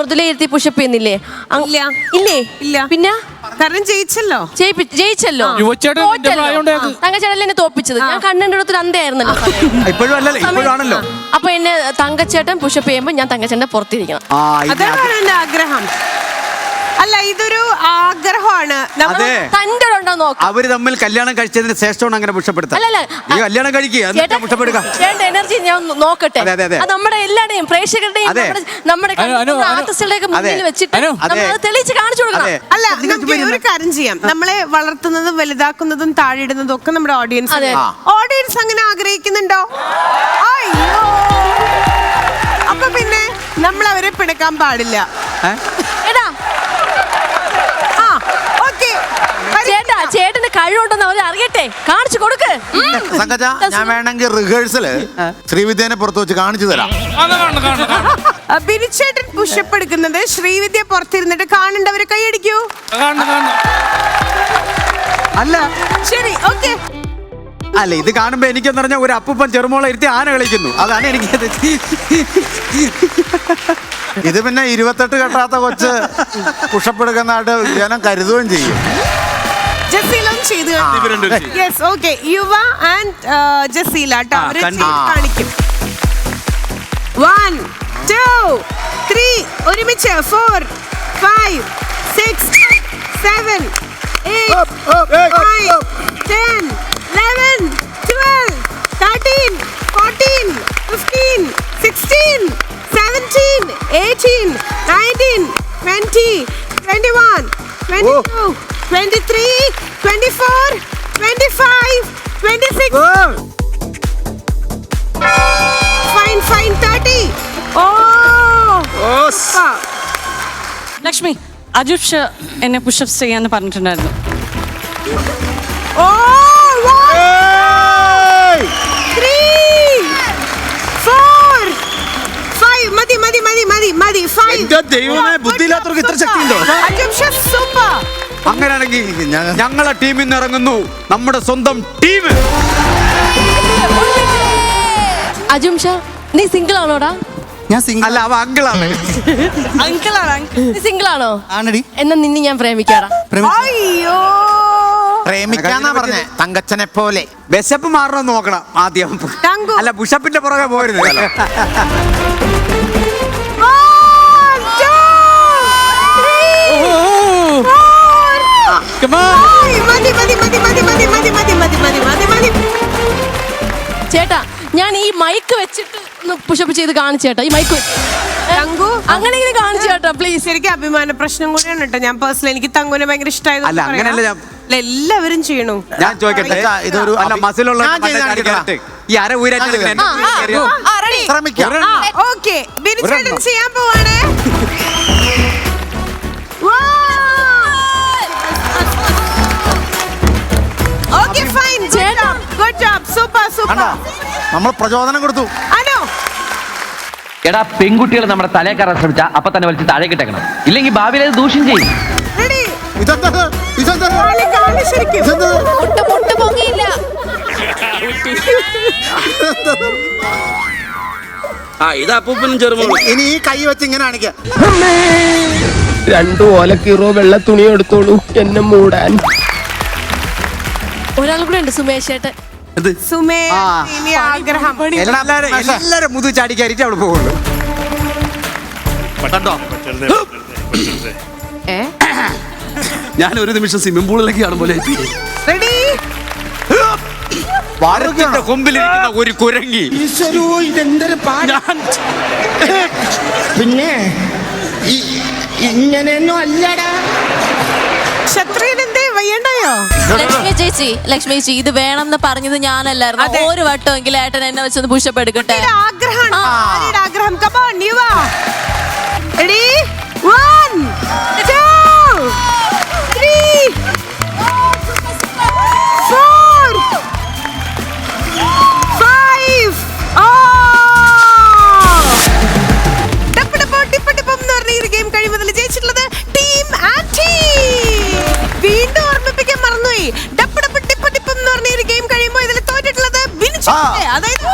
മൃദുല ഇരുത്തി പുഷപ്പ് ചെയ്യുന്നില്ലേ? ഇല്ലേ? ഇല്ല. പിന്നെ കാരണം ജയിച്ചല്ലോ. ജയിച്ചല്ലോ. തങ്കച്ചേട്ടൻ എന്നെ തോപ്പിച്ചത്. ഞാൻ കണ്ണന്റെ അടുത്തൊരു അന്തയായിരുന്നല്ലോ. ഇപ്പോഴും അല്ലല്ലോ, ഇപ്പോഴും ആണല്ലോ. അപ്പൊ എന്നെ തങ്കച്ചേട്ടൻ പുഷപ്പ് ചെയ്യുമ്പോ ഞാൻ തങ്കച്ചേട്ടന്റെ പുറത്തിരിക്കണം. അതാണ് എന്റെ ആഗ്രഹം. അല്ല, ഇതൊരു ആഗ്രഹമാണ്. തന്റെ ഉണ്ടോ നോക്കാം. അവര് തമ്മിൽ കല്യാണം കഴിച്ചതിന് ശേഷമാണ് അങ്ങനെ പുഷപ്പെടുത്താം. ഈ കല്യാണം കഴിക്കുക എനർജി ഞാൻ നോക്കട്ടെ. നമ്മുടെ എല്ലാവരുടെയും പ്രേക്ഷകരുടെയും നമ്മുടെ ആർട്ടിസ്റ്റുകളുടെയൊക്കെ മുന്നിൽ വെച്ചിട്ട് തെളിയിച്ച് കാണിച്ചു കൊടുക്കണം. അല്ല, ഒരു കാര്യം ചെയ്യാം. നമ്മളെ വളർത്തുന്നതും വലുതാക്കുന്നതും താഴെയിടുന്നതും ഒക്കെ നമ്മുടെ ഓഡിയൻസ്. ഓഡിയൻസ് അങ്ങനെ ആഗ്രഹിക്കുന്നുണ്ടോ? അയ്യോ, അപ്പൊ പിന്നെ നമ്മൾ അവരെ പിണക്കാൻ പാടില്ല. ചേട്ടന് കഴിവുണ്ടെന്ന് അവർ അറിയട്ടെ, കാണിച്ചു കൊടുക്ക്. സംഗജ, ഞാൻ വേണമെങ്കിൽ റിഹേഴ്സല് ശ്രീവിദ്യനെ പുറത്ത് വെച്ച് കാണിച്ചു തരാം. ബിനിച്ചേട്ടൻ പുഷപ്പ് എടുക്കുന്നത് ശ്രീവിദ്യ പുറത്തിരുന്നിട്ട് കാണണ്ടവരെ കൈയടിക്കൂ. അല്ല ശരി, ഓക്കെ. അല്ല, ഇത് കാണുമ്പോ എനിക്കെന്ന് പറഞ്ഞാൽ ഒരു അപ്പൂപ്പൻ ചെറുമോളെ ഇരുത്തി ആന കളിക്കുന്നു. അതാണ് എനിക്ക്. ഇത് പിന്നെ 28 കെട്ടാത്ത കൊച്ച് പുഷപ്പ് എടുക്കുന്നതായിട്ട് ജനം കരുതുകയും ചെയ്യും. ജസീലും ചെയ്തു. Yes, okay. യുവ ആൻഡ് ജസീല അവര് കാണിക്കും. 1 2 3 ഒരുമിച്ച് 4 5 6 7 8 9 10 11 12 13 14 15 16 17 18 19 20 21 22 23 24 25 26 fine 30. ലക്ഷ്മി, അജുബ് ഷാ എന്നെ പുഷപ്പ് ചെയ്യാന്ന് പറഞ്ഞിട്ടുണ്ടായിരുന്നു. 3 4 5 മതി 5. ദൈവമേ, ബുദ്ധിയില്ലാത്തവർക്ക് ഇത്ര ശക്തി ഉണ്ടോ? അജുബ് ഷാ സൂപ്പർ. അങ്ങനെയാണെങ്കിൽ ഞങ്ങളെ ടീമിൽ നിന്ന് ഇറങ്ങുന്നു നമ്മുടെ സ്വന്തം ടീം. അജും ഷാ, നീ സിംഗിൾ ആണോടാ? ഞാൻ സിംഗിൾ അല്ല, അവ അങ്കിളാണ്. നീ സിംഗിൾ ആണോ? ആണടി. എന്നാ നിന്നെ ഞാൻ പ്രേമിക്കാടാ. അയ്യോ, പ്രേമിക്കാന്നാ പറഞ്ഞേ, തങ്കച്ചനെ പോലെ. വിശപ്പ് മാറണമെന്ന് നോക്കണം ആദ്യം. തങ്കു. അല്ല, പുഷപ്പിന്റെ പുറകെ പോരുത്. 1 2 3 ചേട്ടാ, ഞാൻ ഈ മൈക്ക് വെച്ചിട്ട് ഒന്ന് പുഷപ്പ് ചെയ്ത് കാണിച്ചേട്ടാ. ഈ മൈക്ക് അങ്ങനെയെങ്കിലും കാണിച്ചു ചേട്ടാ പ്ലീസ്. ശരിക്കും അഭിമാന പ്രശ്നം കൂടിയാണ് കേട്ടോ. ഞാൻ പേഴ്സണലി എനിക്ക് തങ്കുനെ ഭയങ്കര ഇഷ്ടമായത്. അല്ല, അങ്ങനെയല്ല. എല്ലാവരും ചെയ്യണു. ഞാൻ ചോദിക്കട്ടെ, ഇതൊരു മസിലുള്ള ഈ അര ഊരാറ്റ് ശ്രമിക്കാം. ഓക്കെ, ബിനിച്ചേട്ടൻ ചെയ്യാൻ പോവാണ്. Okay, fine. Good job. Super. നമ്മൾ പ്രചോദനം കൊടുത്തു. അനു, എടാ, പെൺകുട്ടികൾ നമ്മുടെ തലയെ കയറാൻ ശ്രമിച്ചാ അപ്പൊ തന്നെ വലിച്ച് താഴെ കിട്ടേക്കണം, ഇല്ലെങ്കിൽ ഭാവിയിൽ അത് ദൂഷ്യം ചെയ്യും. റെഡി? ഇതെന്താ? ശരിക്കും പൊട്ട് പൊങ്ങിയില്ല. ഇത് അപ്പൂപ്പനും ചെറുമോളും. ഇനി ഈ കൈ വെച്ച് ഇങ്ങനെ കാണിക്കാം. 2 ഓലക്കീറോ വെള്ള തുണി എടുത്തോളൂ എന്നെ മൂടാൻ. ഒരാൾ കൂടെ ഉണ്ട്, സുമേഷ് ചേട്ടൻ. ആഗ്രഹം. എല്ലാരും മുതു ചാടി കയറിയിട്ട് അവിടെ പോകുള്ളൂ. ഞാൻ ഒരു നിമിഷം സ്വിമ്മിംഗ് പൂളിലേക്ക് കാണുമ്പോൾ റെഡി വാരത്തിന്റെ കൊമ്പിലിരിക്കുന്ന ഒരു കുരങ്ങി. പിന്നെ ഇങ്ങനെയൊന്നും അല്ലടാ. ക്ഷത്രിയൻ എന്തേ വയ്യണ്ടായോ? ലക്ഷ്മി ചേച്ചി ഇത് വേണമെന്ന് പറഞ്ഞത് ഞാനല്ലായിരുന്നു. ഒരു വട്ടമെങ്കിലും ഏട്ടൻ എന്നെ വെച്ചൊന്ന് പുഷപ്പ് എടുക്കട്ടെ. ആഗ്രഹമാണ് ആഗ്രഹം. Come on, you are. Ready? 1, 2, 3, 4, 5. Game കഴിയുമ്പോൾ ജയിച്ചിട്ടുള്ളത് ടീം ആന്റി. വീണ്ടും ഓർമ്മിപ്പിക്കാൻ മറന്നുപോയി. ഡപ്പ് ഡപ്പ് ടിപ്പ് ടിപ്പ് എന്ന് പറഞ്ഞ ഒരു ഗെയിം കഴിയുമ്പോൾ ഇതിൽ തോറ്റിട്ടുള്ളത് ബിനിച്ചു. അതായത്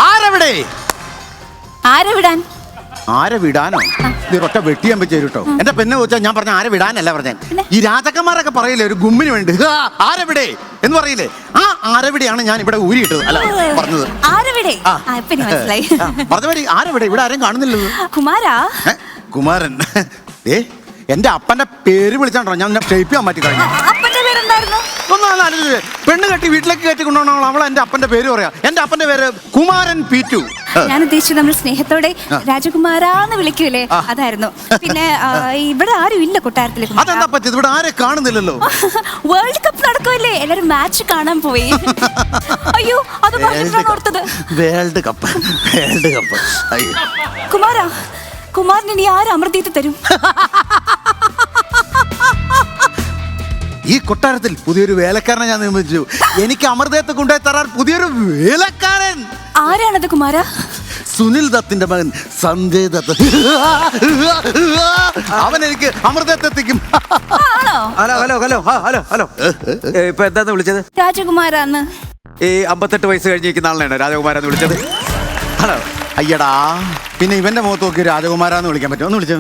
ആരവിടെ? ആരെ വിടാൻ? ആരെ വിടാനോ? നീ ഒറ്റ വെട്ടിയാൻ പറ്റും കേട്ടോ. എന്റെ പെണ്ണെ വെച്ചാൽ ഞാൻ പറഞ്ഞ ആരെ വിടാനല്ല പറഞ്ഞ. ഈ രാജാക്കന്മാരൊക്കെ പറയില്ലേ ഒരു ഗുമ്മിന് വേണ്ടി ആരെവിടെ എന്ന് പറയില്ലേ, ആ ആരെവിടെയാണ് ഞാൻ ഇവിടെ ഊരിയിട്ടത്. അല്ല പറഞ്ഞത് ആരെവിടെ? മനസ്സിലായി. പറഞ്ഞവര് ആരെവിടെ? ഇവിടെ ആരും കാണുന്നില്ലല്ലോ. കുമാരാ? കുമാരൻ എന്റെ അപ്പന്റെ പേര് വിളിച്ചാണ്ടോ ഞാൻ ഷേപ്പ് ചെയ്യാൻ പറ്റി കഴിഞ്ഞു. പെണ്ണ് കെട്ടി വീട്ടിലേക്ക് കയറ്റി കൊണ്ടുപോകണം അവളെ എന്റെ അപ്പന്റെ പേര് പറയാ. എന്റെ അപ്പന്റെ പേര് കുമാരൻ പീറ്റു. ഞാൻ ഉദ്ദേശിച്ചു നമ്മൾ സ്നേഹത്തോടെ രാജകുമാരാന്ന് വിളിക്കൂലേ, അതായിരുന്നു. പിന്നെ ഇവിടെ ആരും ഇല്ല കൊട്ടാരത്തിലേക്ക്. അതെന്താ പറ്റിയത്? ഇവിടെ ആരെ കാണുന്നില്ലല്ലോ. വേൾഡ് കപ്പ് നടക്കുമല്ലേ, എല്ലാരും മാച്ച് കാണാൻ പോയി. അയ്യോ അത് ഓർത്തത്. World cup world cup. കുമാരാ, കുമാരൻ ഇനി ആര് അമൃതീത്ത് തരും? ഈ കൊട്ടാരത്തിൽ പുതിയൊരു വേലക്കാരനെ ഞാൻ നിയമിച്ചു. എനിക്ക് അമൃതത്തെ കൊണ്ടുപോയി തരാൻ പുതിയൊരു വേലക്കാരൻ. ആരാണത് കുമാരാ? സുനിൽ ദത്തിന്റെ മകൻ സഞ്ജയ് ദത്ത്. അവൻ എനിക്ക് അമൃതത്തെത്തിക്കും. Hello hello hello hello hello ഇപ്പൊ എന്താന്ന് വിളിച്ചത്? രാജകുമാരാന്ന്. ഈ 58 വയസ്സ് കഴിഞ്ഞിരിക്കുന്ന ആളെയാണ് രാജകുമാരെന്ന് വിളിച്ചത്. ഹലോ അയ്യടാ, പിന്നെ ഇവന്റെ മുഖത്ത് നോക്കി രാജകുമാരാന്ന് വിളിക്കാൻ പറ്റുമോ? ഒന്ന് വിളിച്ചോ,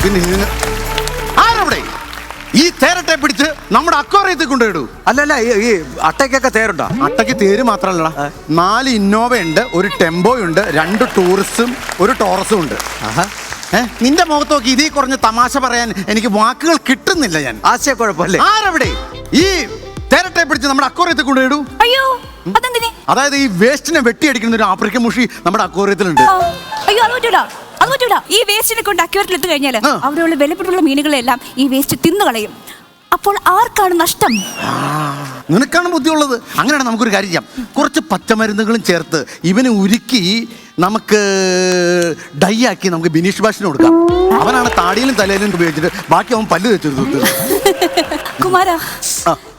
പിന്നെ ആരവിടെ ഈ തേരട്ടെ പിടിച്ച് നമ്മുടെ അക്വാറിയത്തിൽ കൊണ്ടുപോയിടൂ. അല്ലല്ല, ഈ അട്ടയ്ക്കൊക്കെ തേരുണ്ടോ? അട്ടയ്ക്ക് തേര് മാത്രമല്ലടാ, 4 ഇന്നോവ ഉണ്ട്, ഒരു ടെമ്പോ ഉണ്ട്, 2 ടൂറിസ്റ്റും ഒരു ടോറസും ഉണ്ട്. നിന്റെ മുഖത്ത് നോക്കി ഇതീ കുറഞ്ഞ തമാശ പറയാൻ എനിക്ക് വാക്കുകൾ കിട്ടുന്നില്ല. ഞാൻ ആശയക്കുഴപ്പല്ലേ? ആരവിടെ ഈ തേരട്ടെ പിടിച്ച് നമ്മുടെ അക്വാറിയത്തിൽ കൊണ്ടുപോയിടൂ. അയ്യോ, അതെന്തിനെ? അതായത് ഈ വേസ്റ്റിനെ വെട്ടിയടിക്കുന്ന ഒരു ആഫ്രിക്കൻ മുഷി നമ്മുടെ അക്വാറിയത്തിലുണ്ട്. അയ്യോ, അത് പറ്റൂല, അത് പറ്റൂല. ഈ വേസ്റ്റിനെ കൊണ്ട് അക്വാറിയത്തിൽ എത്തി കഴിഞ്ഞാൽ അവിടെയുള്ള വിലപ്പെട്ടുള്ള മീനുകളെല്ലാം ഈ വേസ്റ്റ് തിന്നു കളയും. അപ്പോൾ ആർക്കാണ് നഷ്ടം? നിനക്കാണ് ബുദ്ധിയുള്ളത്. അങ്ങനെയാണ് നമുക്കൊരു കാര്യം ചെയ്യാം. കുറച്ച് പച്ചമരുന്നുകളും ചേർത്ത് ഇവനെ ഉരുക്കി നമുക്ക് ഡൈ ആക്കി നമുക്ക് ബിനീഷ് ഭാഷിന് കൊടുക്കാം. അവനാണ് താടിയിലും തലയിലും ഉപയോഗിച്ചിട്ട് ബാക്കി അവൻ പല്ല് വെച്ചെടുത്തു. കുമാര,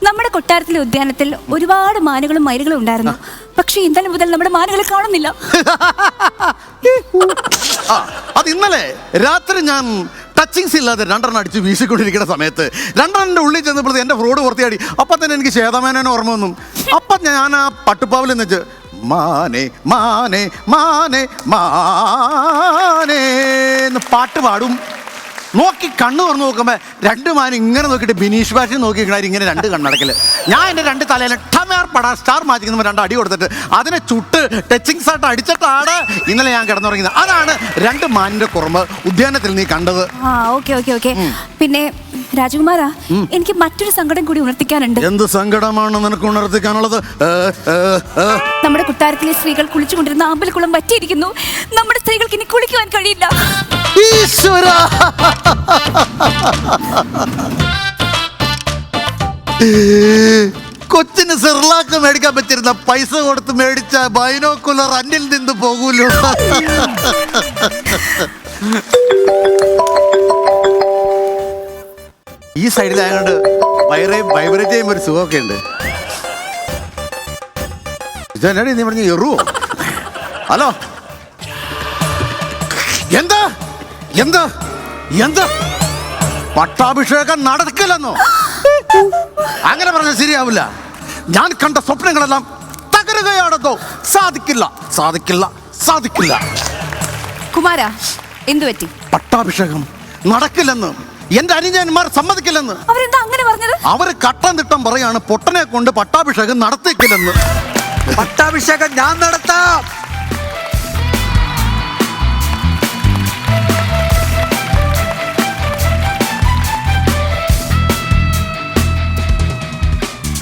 നമ്മുടെ കൊട്ടാരത്തിലെ ഉദ്യാനത്തിൽ ഒരുപാട് മാനുകളും മയിലുകളും ഉണ്ടായിരുന്നു. പക്ഷെ ഇന്നലെ മുതൽ നമ്മുടെ മാനുകളെ കാണുന്നില്ല. അത് ഇന്നലെ രാത്രി ഞാൻ ടച്ചിങ്സ് ഇല്ലാതെ 2 അടിച്ച് വീശിക്കൊണ്ടിരിക്കുന്ന സമയത്ത് 2 ഉള്ളിൽ ചെന്നപ്പോഴത്തെ എൻ്റെ ഫ്രോഡ് പുറത്തിയാടി. അപ്പം തന്നെ എനിക്ക് ശ്വേതമേനോനെ ഓർമ്മ വന്നു. അപ്പം ഞാൻ ആ പട്ടുപ്പാവിൽ നിന്ന് വെച്ച് മാനെ മാനെ മാനെ മാനേ എന്ന് പാട്ട് പാടും. നോക്കി കണ്ണു തുറന്ന് നോക്കുമ്പോൾ 2 മാൻ ഇങ്ങനെ നോക്കിയിട്ട് ബിനീഷ് ഭാഷ നോക്കിക്കണ ഇങ്ങനെ 2 കണ്ണടക്കല്. ഞാൻ എൻ്റെ 2 തലയിൽ ടമേർ പടാ സ്റ്റാർ മാജിക്കുന്ന 2 അടി കൊടുത്തിട്ട് അതിനെ ചുട്ട് ടച്ചിങ്സ് ആയിട്ട് അടിച്ചിട്ടാണ് ഇന്നലെ ഞാൻ കിടന്നുറങ്ങിയത്. അതാണ് 2 മാനിന്റെ കുറവ് ഉദ്യാനത്തിൽ നീ കണ്ടത്. ഓക്കെ. പിന്നെ രാജകുമാരാ, എനിക്ക് മറ്റൊരു സങ്കടം കൂടി ഉണർത്തിക്കാനുണ്ട്. എന്ത് സങ്കടമാണ് നിനക്ക് ഉണർത്തിക്കാനുള്ളത്? നമ്മുടെ കൊട്ടാരത്തിലെ സ്ത്രീകൾ കുളിച്ചുകൊണ്ടിരുന്ന അമ്പലക്കുളം പറ്റിയിരിക്കുന്നു. നമ്മുടെ സ്ത്രീകൾക്ക് ഇനി കുളിക്കുവാൻ കഴിയില്ല. ഈശ്വര, കൊച്ചിന് സിർലാക്ക് മേടിക്കാൻ പറ്റിരുന്ന പൈസ കൊടുത്ത് മേടിച്ച ബൈനോക്കുലർ അന്നിൽ നിന്ന് പോകൂല്ലോ. ഈ സൈഡിലായതുകൊണ്ട് വൈബ്രേറ്റ് ചെയ്യുമ്പോൾ ഒരു സുഖമൊക്കെ ഉണ്ട്. ഇതെന്നാടി നീ പറഞ്ഞ എറുവോ? ഹലോ, എന്താ എന്താ എന്താ പട്ടാഭിഷേകം നടക്കില്ലെന്നോ? അങ്ങനെ പറഞ്ഞ ശരിയാവില്ല. ഞാൻ കണ്ട സ്വപ്നങ്ങളെല്ലാം തകരുകയാണെന്നോ? സാധിക്കില്ല സാധിക്കില്ല സാധിക്കില്ല. കുമാര, എന്തു പറ്റി? പട്ടാഭിഷേകം നടക്കില്ലെന്ന് എന്റെ അനുജന്മാർ സമ്മതിക്കില്ലെന്ന്. അവരെന്താ അങ്ങനെ പറഞ്ഞത്? അവര് കട്ടം തിട്ടം പറയാണ് പൊട്ടനെ കൊണ്ട് പട്ടാഭിഷേകം നടത്തിക്കില്ലെന്ന്. പട്ടാഭിഷേകം ഞാൻ നടത്താം.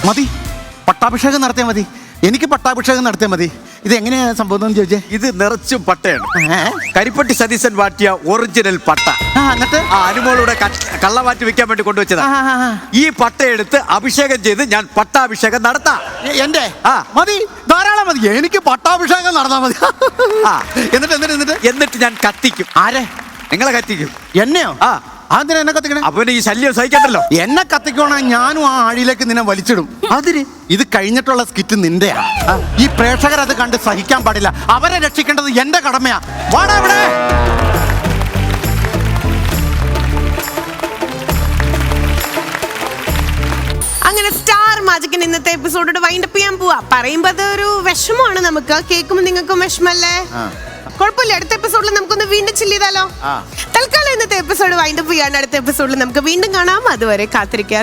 മതി, പട്ടാഭിഷേകം നടത്തിയാൽ മതി. എനിക്ക് പട്ടാഭിഷേകം നടത്തിയാൽ മതി. ഇത് എങ്ങനെയാ സംഭവം ചോദിച്ചേ? ഇത് നിറച്ചും പട്ടയാണ്. കരിപ്പട്ടി സതീശൻ വാറ്റിയ ഒറിജിനൽ പട്ട. എന്നിട്ട് അനുമോളുടെ കള്ളവാറ്റ് വെക്കാൻ വേണ്ടി കൊണ്ടുവച്ചതാ. ഈ പട്ട എടുത്ത് അഭിഷേകം ചെയ്ത് ഞാൻ പട്ടാഭിഷേകം നടത്താം. എന്റെ മതി, ധാരാളം മതി. എനിക്ക് പട്ടാഭിഷേകം നടന്നാൽ മതി. എന്നിട്ട് ഞാൻ കത്തിക്കും. ആരെ? നിങ്ങളെ കത്തിക്കും. എന്നെയോ? അതിന് എന്നെ കത്തിക്കണേ? അവന് ഈ ശല്യം സഹിക്കണ്ടല്ലോ. എന്നെ കത്തിക്കോണ ഞാനും ആ ആഴിയിലേക്ക് നിന്നെ വലിച്ചിടും. അതിന് ഇത് കഴിഞ്ഞിട്ടുള്ള സ്കിറ്റ് നിന്റെയാ. ഈ പ്രേക്ഷകർ അത് കണ്ട് സഹിക്കാൻ പാടില്ല. അവരെ രക്ഷിക്കേണ്ടത് എന്റെ കടമയാ. വാടാ ഇവിടെ. അങ്ങനെ സ്റ്റാർ മാജിക്കിന്റെ ഇന്നത്തെ എപ്പിസോഡോട് വൈൻഡപ്പ് ചെയ്യാൻ പോവാ. പറയുമ്പോ അതൊരു വിഷമമാണ് നമുക്ക്. കേൾക്കുമ്പോൾ നിങ്ങൾക്കും വിഷമല്ലേ? കുഴപ്പമില്ല, അടുത്ത എപ്പിസോഡിൽ നമുക്കൊന്ന് വീണ്ടും ചില്ല് ചെയ്താലോ? തൽക്കാലം ഇന്നത്തെ എപ്പിസോഡ് വൈൻഡപ്പ് ചെയ്യാണ്. അടുത്ത എപ്പിസോഡിൽ നമുക്ക് വീണ്ടും കാണാം. അതുവരെ കാത്തിരിക്കുക.